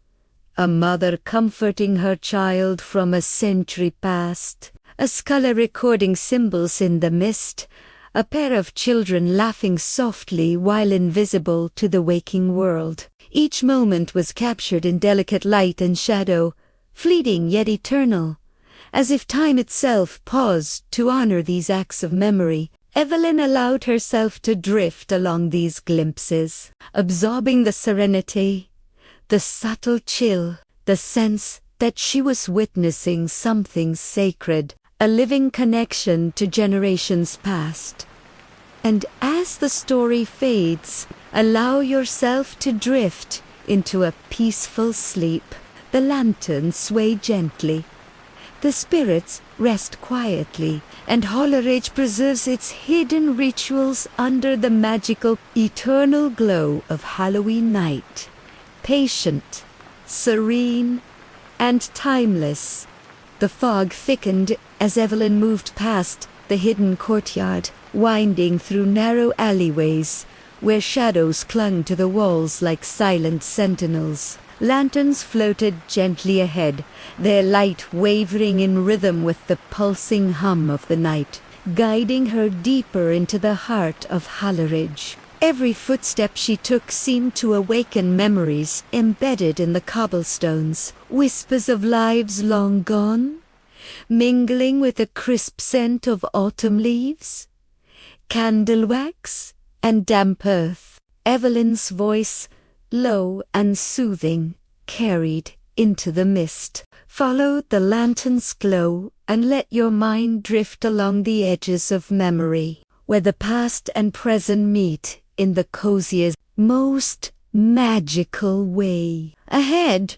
a mother comforting her child from a century past, a scholar recording symbols in the mist, a pair of children laughing softly while invisible to the waking world. Each moment was captured in delicate light and shadow, fleeting yet eternal, as if time itself paused to honor these acts of memory. Evelyn allowed herself to drift along these glimpses, absorbing the serenity, the subtle chill, the sense that she was witnessing something sacred, a living connection to generations past. And as the story fades, allow yourself to drift into a peaceful sleep. The lanterns sway gently, the spirits rest quietly, and Hollowridge preserves its hidden rituals under the magical, eternal glow of Halloween night. Patient, serene, and timeless. The fog thickened as Evelyn moved past the hidden courtyard, winding through narrow alleyways where shadows clung to the walls like silent sentinels. Lanterns floated gently ahead, their light wavering in rhythm with the pulsing hum of the night, guiding her deeper into the heart of Hollowridge. Every footstep she took seemed to awaken memories embedded in the cobblestones, whispers of lives long gone, mingling with the crisp scent of autumn leaves, candle wax, and damp earth. Evelyn's voice, low and soothing, carried into the mist. Follow the lantern's glow and let your mind drift along the edges of memory, where the past and present meet in the coziest, most magical way. Ahead,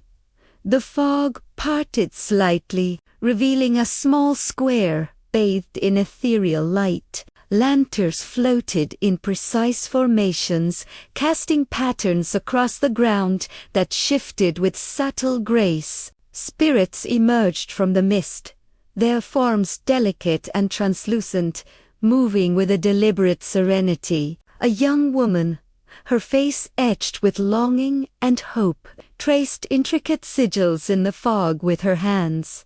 the fog parted slightly, revealing a small square bathed in ethereal light. Lanterns floated in precise formations, casting patterns across the ground that shifted with subtle grace. Spirits emerged from the mist, their forms delicate and translucent, moving with a deliberate serenity. A young woman, her face etched with longing and hope, traced intricate sigils in the fog with her hands,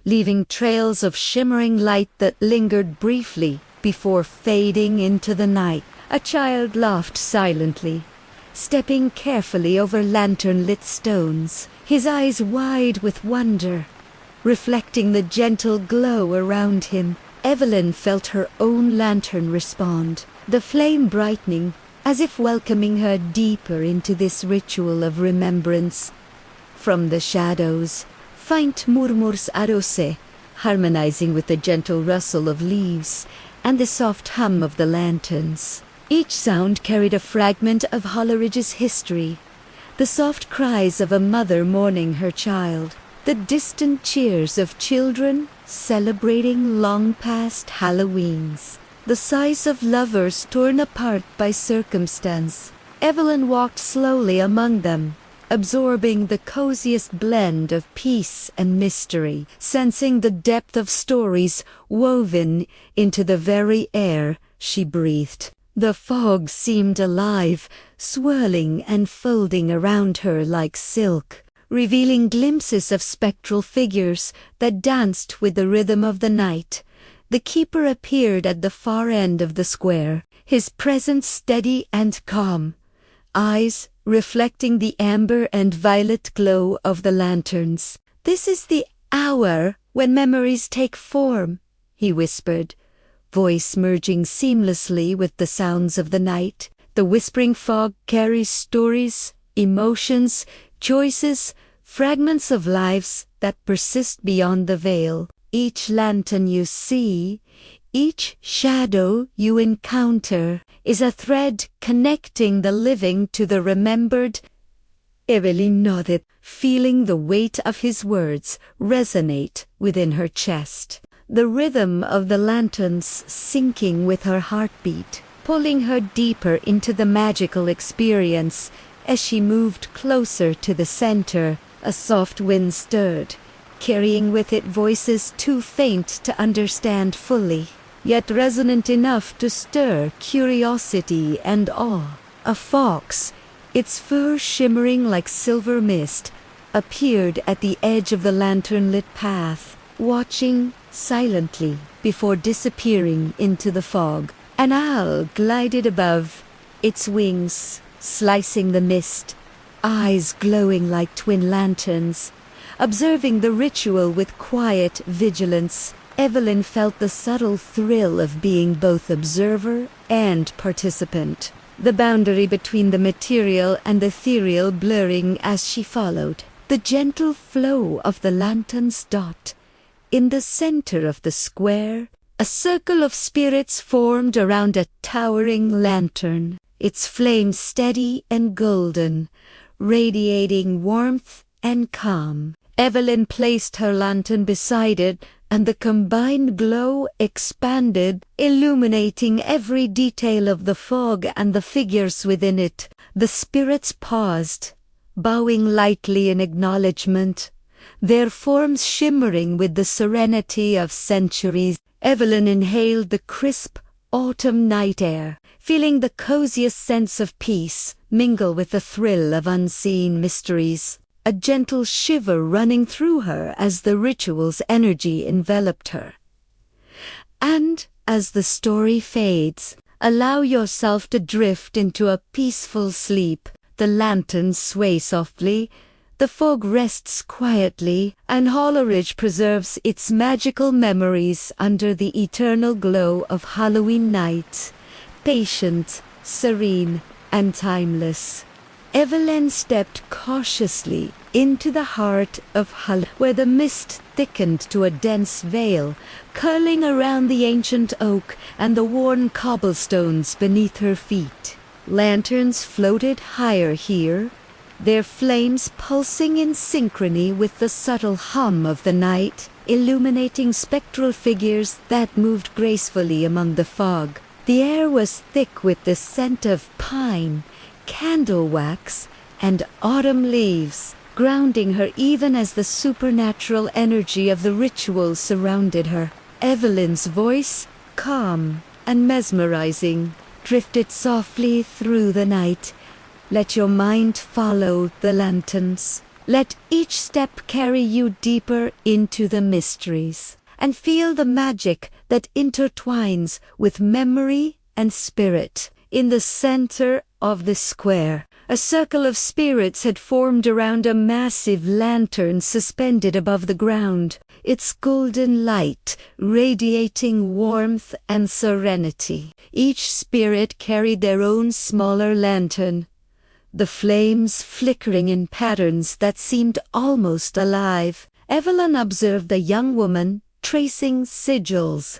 leaving trails of shimmering light that lingered briefly before fading into the night. A child laughed silently, stepping carefully over lantern-lit stones, his eyes wide with wonder, reflecting the gentle glow around him. Evelyn felt her own lantern respond, the flame brightening, as if welcoming her deeper into this ritual of remembrance. From the shadows, faint murmurs arose, harmonizing with the gentle rustle of leaves and the soft hum of the lanterns. Each sound carried a fragment of Hollowridge's history, the soft cries of a mother mourning her child, the distant cheers of children celebrating long-past Halloweens, the sighs of lovers torn apart by circumstance. Evelyn walked slowly among them, absorbing the coziest blend of peace and mystery, sensing the depth of stories woven into the very air she breathed. The fog seemed alive, swirling and folding around her like silk, revealing glimpses of spectral figures that danced with the rhythm of the night. The keeper appeared at the far end of the square, his presence steady and calm, eyes reflecting the amber and violet glow of the lanterns. "This is the hour when memories take form," he whispered, voice merging seamlessly with the sounds of the night. The whispering fog carries stories, emotions, choices, fragments of lives that persist beyond the veil. Each lantern you see, each shadow you encounter, is a thread connecting the living to the remembered. Evelyn nodded, feeling the weight of his words resonate within her chest, the rhythm of the lanterns syncing with her heartbeat, pulling her deeper into the magical experience. As she moved closer to the center, a soft wind stirred, carrying with it voices too faint to understand fully, yet resonant enough to stir curiosity and awe. A fox, its fur shimmering like silver mist, appeared at the edge of the lantern-lit path, watching silently before disappearing into the fog. An owl glided above, its wings slicing the mist, eyes glowing like twin lanterns, observing the ritual with quiet vigilance. Evelyn felt the subtle thrill of being both observer and participant, the boundary between the material and the ethereal blurring as she followed. The gentle flow of the lantern's dot. In the center of the square, a circle of spirits formed around a towering lantern, its flame steady and golden, radiating warmth and calm. Evelyn placed her lantern beside it, and the combined glow expanded, illuminating every detail of the fog and the figures within it. The spirits paused, bowing lightly in acknowledgement, their forms shimmering with the serenity of centuries. Evelyn inhaled the crisp autumn night air, feeling the coziest sense of peace mingle with the thrill of unseen mysteries, a gentle shiver running through her as the ritual's energy enveloped her. And as the story fades, allow yourself to drift into a peaceful sleep. The lanterns sway softly, the fog rests quietly, and Hollowridge preserves its magical memories under the eternal glow of Halloween night, patient, serene, and timeless. Evelyn stepped cautiously into the heart of Hull, where the mist thickened to a dense veil, curling around the ancient oak and the worn cobblestones beneath her feet. Lanterns floated higher here, their flames pulsing in synchrony with the subtle hum of the night, illuminating spectral figures that moved gracefully among the fog. The air was thick with the scent of pine, candle wax, and autumn leaves, grounding her even as the supernatural energy of the ritual surrounded her. Evelyn's voice, calm and mesmerizing, drifted softly through the night. Let your mind follow the lanterns. Let each step carry you deeper into the mysteries, and feel the magic that intertwines with memory and spirit. In the center of the square, a circle of spirits had formed around a massive lantern suspended above the ground, its golden light radiating warmth and serenity. Each spirit carried their own smaller lantern, the flames flickering in patterns that seemed almost alive. Evelyn observed the young woman tracing sigils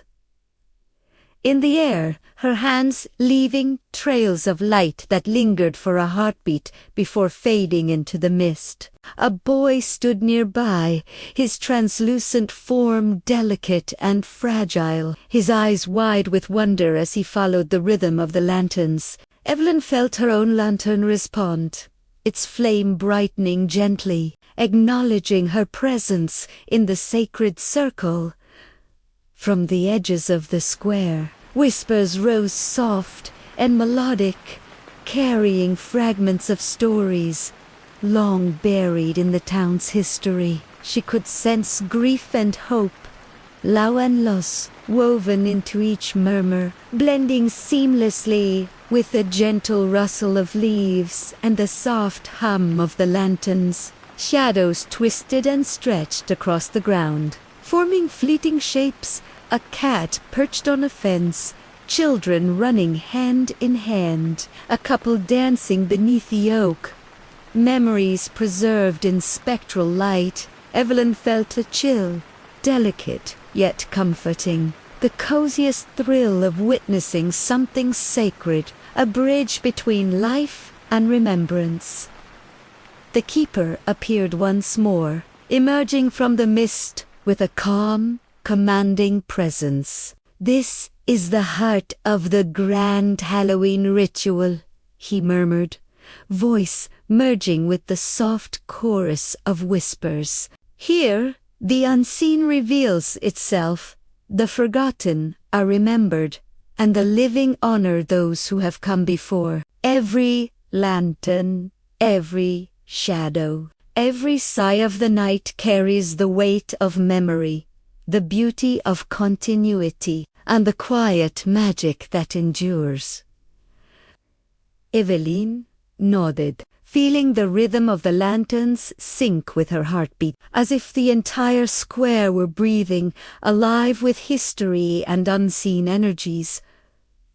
in the air, her hands leaving trails of light that lingered for a heartbeat before fading into the mist. A boy stood nearby, his translucent form delicate and fragile, his eyes wide with wonder as he followed the rhythm of the lanterns. Evelyn felt her own lantern respond, its flame brightening gently, acknowledging her presence in the sacred circle. From the edges of the square, whispers rose soft and melodic, carrying fragments of stories long buried in the town's history. She could sense grief and hope, law and loss, woven into each murmur, blending seamlessly with the gentle rustle of leaves and the soft hum of the lanterns. Shadows twisted and stretched across the ground, forming fleeting shapes, a cat perched on a fence, children running hand in hand, a couple dancing beneath the oak. Memories preserved in spectral light. Evelyn felt a chill, delicate yet comforting, the coziest thrill of witnessing something sacred, a bridge between life and remembrance. The keeper appeared once more, emerging from the mist with a calm, commanding presence. "This is the heart of the grand Halloween ritual," he murmured, voice merging with the soft chorus of whispers. "Here, the unseen reveals itself, the forgotten are remembered, and the living honor those who have come before. Every lantern, every shadow, every sigh of the night carries the weight of memory, the beauty of continuity, and the quiet magic that endures." Evelyn nodded, feeling the rhythm of the lanterns sync with her heartbeat, as if the entire square were breathing, alive with history and unseen energies.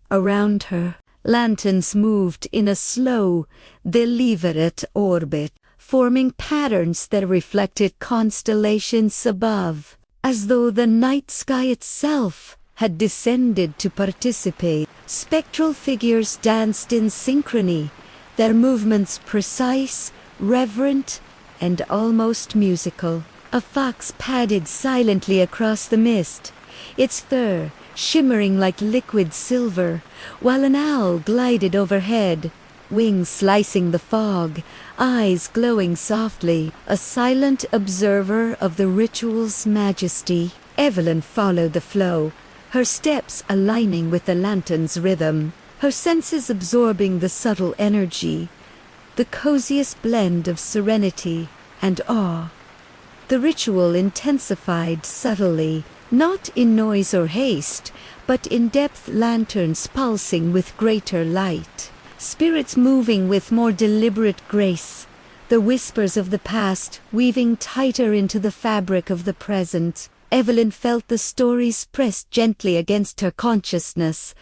Around her, lanterns moved in a slow, deliberate orbit, forming patterns that reflected constellations above, as though the night sky itself had descended to participate. Spectral figures danced in synchrony, their movements precise, reverent, and almost musical. A fox padded silently across the mist, its fur shimmering like liquid silver, while an owl glided overhead, wings slicing the fog, eyes glowing softly, a silent observer of the ritual's majesty. Evelyn followed the flow, her steps aligning with the lantern's rhythm, her senses absorbing the subtle energy, the coziest blend of serenity and awe. The ritual intensified subtly, not in noise or haste, but in depth, lanterns pulsing with greater light, spirits moving with more deliberate grace, the whispers of the past weaving tighter into the fabric of the present. Evelyn felt the stories pressed gently against her consciousness.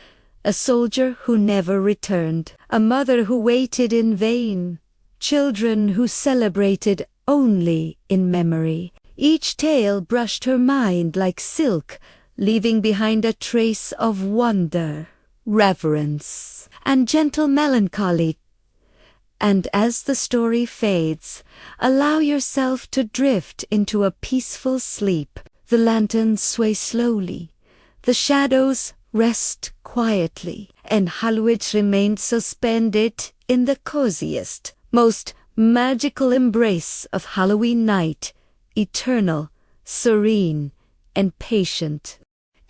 A soldier who never returned, a mother who waited in vain, children who celebrated only in memory. Each tale brushed her mind like silk, leaving behind a trace of wonder, reverence, and gentle melancholy, And as the story fades, allow yourself to drift into a peaceful sleep. The lanterns sway slowly, the shadows rest quietly, and Hollowridge remained suspended in the coziest, most magical embrace of Halloween night, eternal, serene, and patient.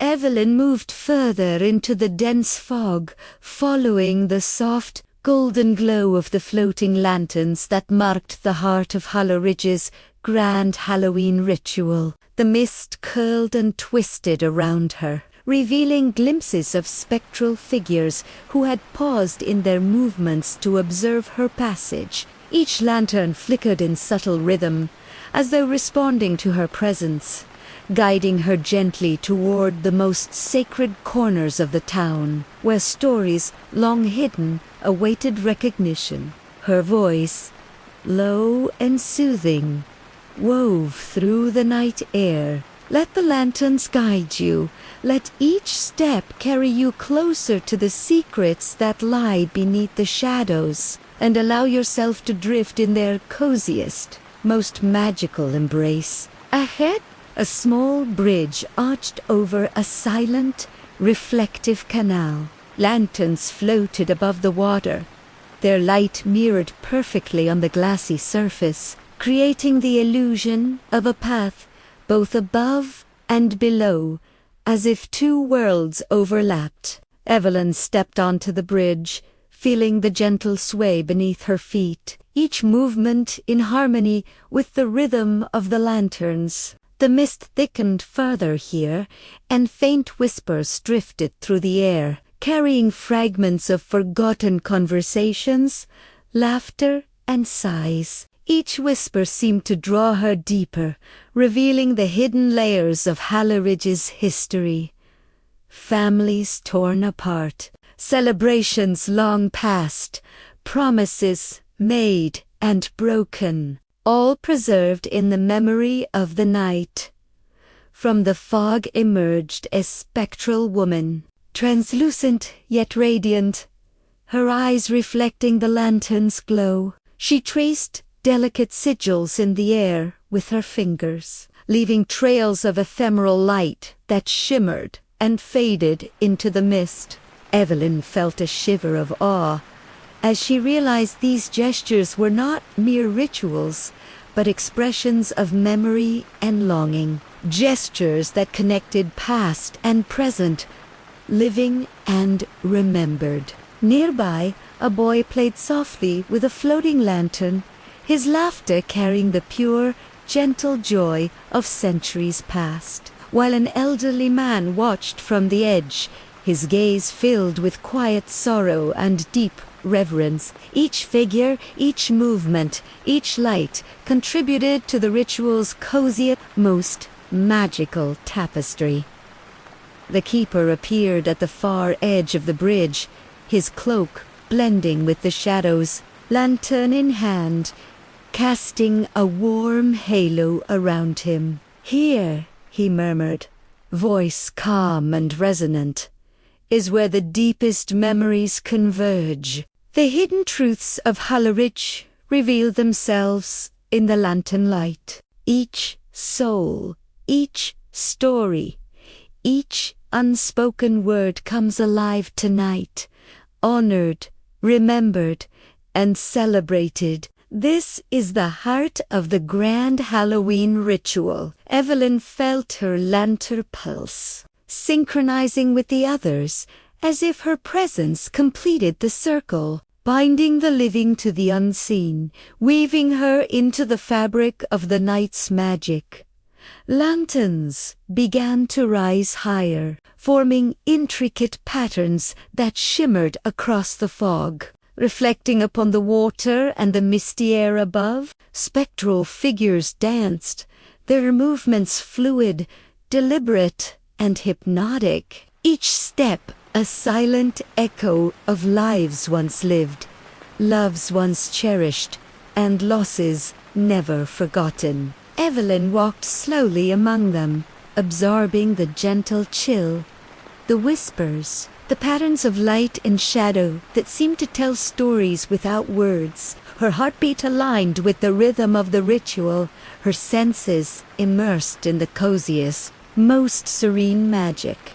Evelyn moved further into the dense fog, following the soft, golden glow of the floating lanterns that marked the heart of Hollowridge's grand Halloween ritual. The mist curled and twisted around her, revealing glimpses of spectral figures who had paused in their movements to observe her passage. Each lantern flickered in subtle rhythm, as though responding to her presence, guiding her gently toward the most sacred corners of the town, where stories long hidden awaited recognition. Her voice, low and soothing, wove through the night air. Let the lanterns guide you. Let each step carry you closer to the secrets that lie beneath the shadows, and allow yourself to drift in their coziest, most magical embrace. Ahead, a small bridge arched over a silent, reflective canal. Lanterns floated above the water, their light mirrored perfectly on the glassy surface, creating the illusion of a path both above and below, as if two worlds overlapped. Evelyn stepped onto the bridge, feeling the gentle sway beneath her feet, each movement in harmony with the rhythm of the lanterns. The mist thickened further here, and faint whispers drifted through the air, carrying fragments of forgotten conversations, laughter, and sighs. Each whisper seemed to draw her deeper, revealing the hidden layers of Hollowridge's history. Families torn apart, celebrations long past, promises made and broken, all preserved in the memory of the night. From the fog emerged a spectral woman, translucent yet radiant, her eyes reflecting the lantern's glow. She traced delicate sigils in the air with her fingers, leaving trails of ephemeral light that shimmered and faded into the mist. Evelyn felt a shiver of awe as she realized these gestures were not mere rituals, but expressions of memory and longing. Gestures that connected past and present, living and remembered. Nearby, a boy played softly with a floating lantern, his laughter carrying the pure, gentle joy of centuries past, while an elderly man watched from the edge, his gaze filled with quiet sorrow and deep reverence. Each figure, each movement, each light contributed to the ritual's coziest, most magical tapestry. The keeper appeared at the far edge of the bridge, his cloak blending with the shadows, lantern in hand, casting a warm halo around him. "Here," he murmured, voice calm and resonant, "is where the deepest memories converge. The hidden truths of Hollowridge reveal themselves in the lantern light. Each soul, each story, each unspoken word comes alive tonight, honored, remembered, and celebrated. This is the heart of the grand Halloween ritual." Evelyn felt her lantern pulse, synchronizing with the others, as if her presence completed the circle, binding the living to the unseen, weaving her into the fabric of the night's magic. Lanterns began to rise higher, forming intricate patterns that shimmered across the fog. Reflecting upon the water and the misty air above, spectral figures danced, their movements fluid, deliberate, and hypnotic. Each step a silent echo of lives once lived, loves once cherished, and losses never forgotten. Evelyn walked slowly among them, absorbing the gentle chill, the whispers, the patterns of light and shadow that seemed to tell stories without words. her heartbeat aligned with the rhythm of the ritual, her senses immersed in the coziest, most serene magic.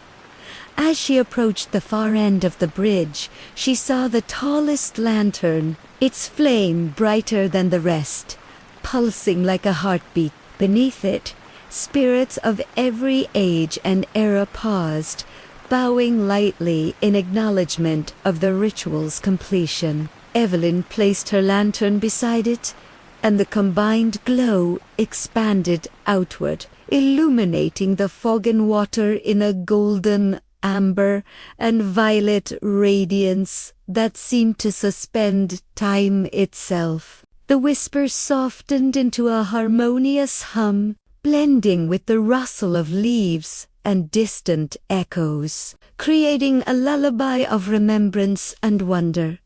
As she approached the far end of the bridge, she saw the tallest lantern, its flame brighter than the rest, pulsing like a heartbeat. Beneath it, spirits of every age and era paused, bowing lightly in acknowledgement of the ritual's completion. Evelyn placed her lantern beside it, and the combined glow expanded outward, illuminating the fog and water in a golden, amber, and violet radiance that seemed to suspend time itself. The whispers softened into a harmonious hum, blending with the rustle of leaves and distant echoes, creating a lullaby of remembrance and wonder.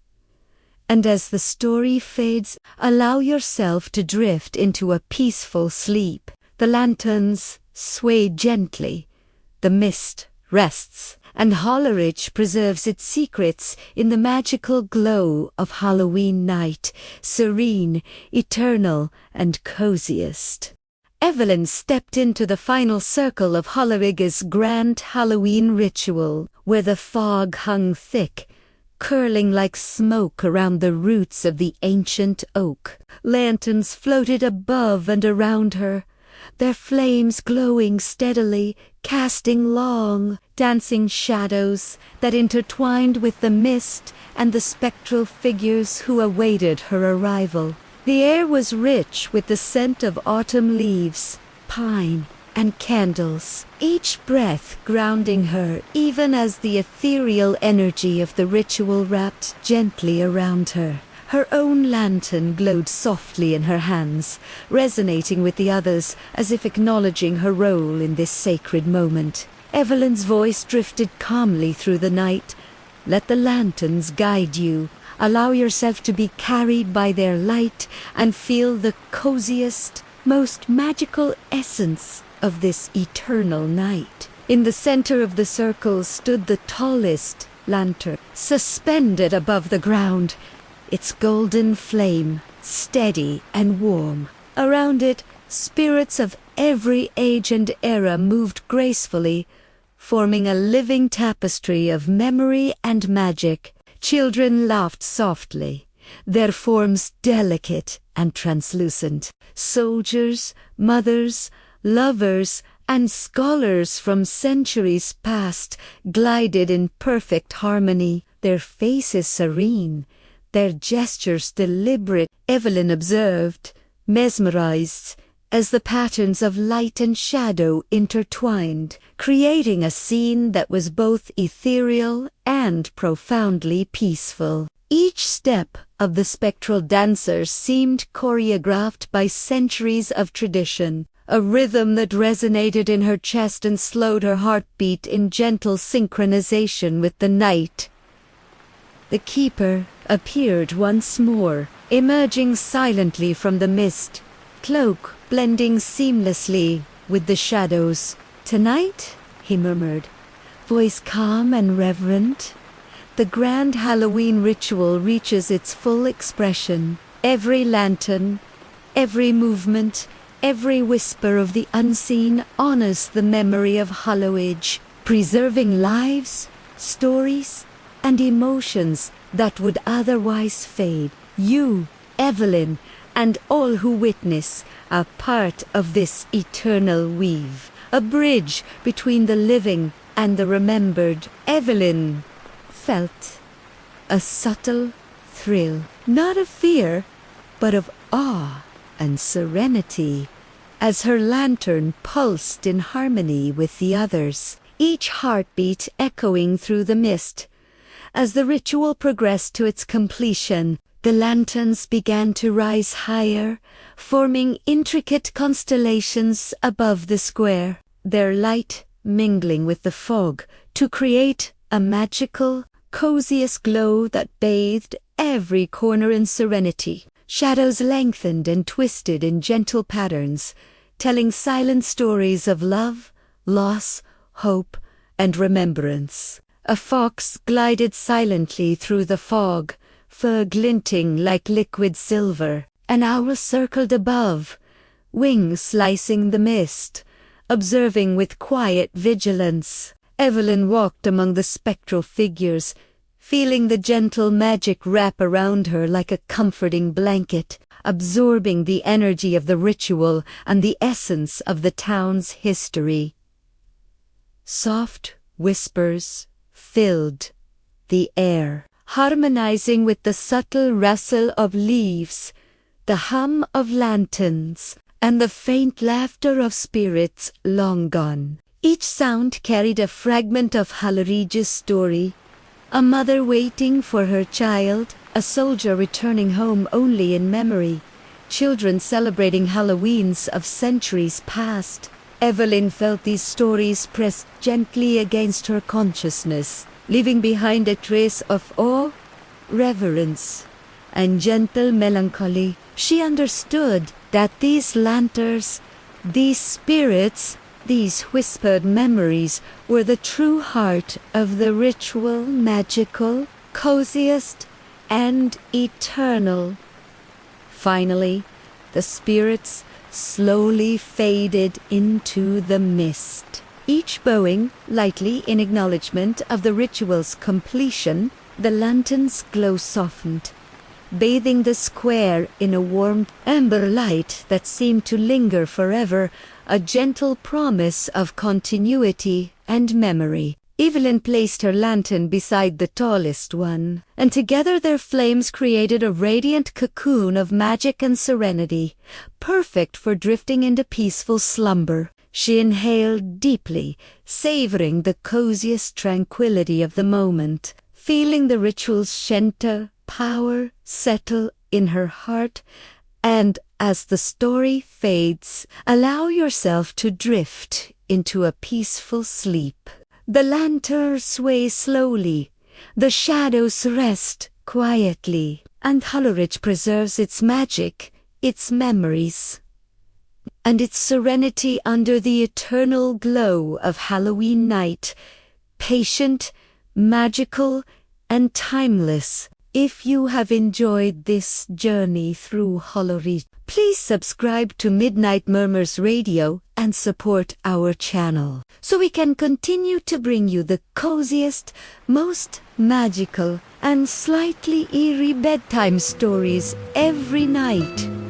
And as the story fades, allow yourself to drift into a peaceful sleep. The lanterns sway gently, the mist rests, and Hollowridge preserves its secrets in the magical glow of Halloween night, serene, eternal, and coziest. Evelyn stepped into the final circle of Hollowridge's grand Halloween ritual, where the fog hung thick, curling like smoke around the roots of the ancient oak. Lanterns floated above and around her, their flames glowing steadily, casting long, dancing shadows that intertwined with the mist and the spectral figures who awaited her arrival. The air was rich with the scent of autumn leaves, pine, and candles, each breath grounding her even as the ethereal energy of the ritual wrapped gently around her. Her own lantern glowed softly in her hands, resonating with the others as if acknowledging her role in this sacred moment. Evelyn's voice drifted calmly through the night. Let the lanterns guide you. Allow yourself to be carried by their light and feel the coziest, most magical essence of this eternal night. In the center of the circle stood the tallest lantern, suspended above the ground, its golden flame steady and warm. Around it, spirits of every age and era moved gracefully, forming a living tapestry of memory and magic. Children laughed softly, their forms delicate and translucent. Soldiers, mothers, lovers, and scholars from centuries past glided in perfect harmony, their faces serene, their gestures deliberate. Evelyn observed, mesmerized, as the patterns of light and shadow intertwined, creating a scene that was both ethereal and profoundly peaceful. Each step of the spectral dancers seemed choreographed by centuries of tradition, a rhythm that resonated in her chest and slowed her heartbeat in gentle synchronization with the night. The keeper appeared once more, emerging silently from the mist, cloak blending seamlessly with the shadows. "Tonight," he murmured, voice calm and reverent, "the grand Halloween ritual reaches its full expression. Every lantern, every movement, every whisper of the unseen honors the memory of Hollowridge, preserving lives, stories, and emotions that would otherwise fade. You, Evelyn, and all who witness are part of this eternal weave, a bridge between the living and the remembered." Evelyn felt a subtle thrill, not of fear, but of awe and serenity, as her lantern pulsed in harmony with the others, each heartbeat echoing through the mist. As the ritual progressed to its completion, the lanterns began to rise higher, forming intricate constellations above the square, their light mingling with the fog to create a magical, coziest glow that bathed every corner in serenity. Shadows lengthened and twisted in gentle patterns, telling silent stories of love, loss, hope, and remembrance. A fox glided silently through the fog, fur glinting like liquid silver. An owl circled above, wings slicing the mist, observing with quiet vigilance. Evelyn walked among the spectral figures, feeling the gentle magic wrap around her like a comforting blanket, absorbing the energy of the ritual and the essence of the town's history. Soft whispers filled the air, harmonizing with the subtle rustle of leaves, the hum of lanterns, and the faint laughter of spirits long gone. Each sound carried a fragment of Hollowridge's story, a mother waiting for her child, a soldier returning home only in memory, children celebrating Halloweens of centuries past. Evelyn felt these stories press gently against her consciousness, leaving behind a trace of awe, reverence, and gentle melancholy. She understood that these lanterns, these spirits, these whispered memories were the true heart of the ritual, magical, coziest, and eternal. Finally, the spirits slowly faded into the mist. Each bowing lightly in acknowledgement of the ritual's completion, the lantern's glow softened, bathing the square in a warm amber light that seemed to linger forever, a gentle promise of continuity and memory. Evelyn placed her lantern beside the tallest one, and together their flames created a radiant cocoon of magic and serenity, perfect for drifting into peaceful slumber. She inhaled deeply, savoring the coziest tranquility of the moment, feeling the ritual's shelter, power settle in her heart, and as the story fades, allow yourself to drift into a peaceful sleep. The lantern sways slowly, the shadows rest quietly, and Hollowridge preserves its magic, its memories, and its serenity under the eternal glow of Halloween night, patient, magical, and timeless. If you have enjoyed this journey through Hollowridge, please subscribe to Midnight Murmurs Radio and support our channel, so we can continue to bring you the coziest, most magical, and slightly eerie bedtime stories every night.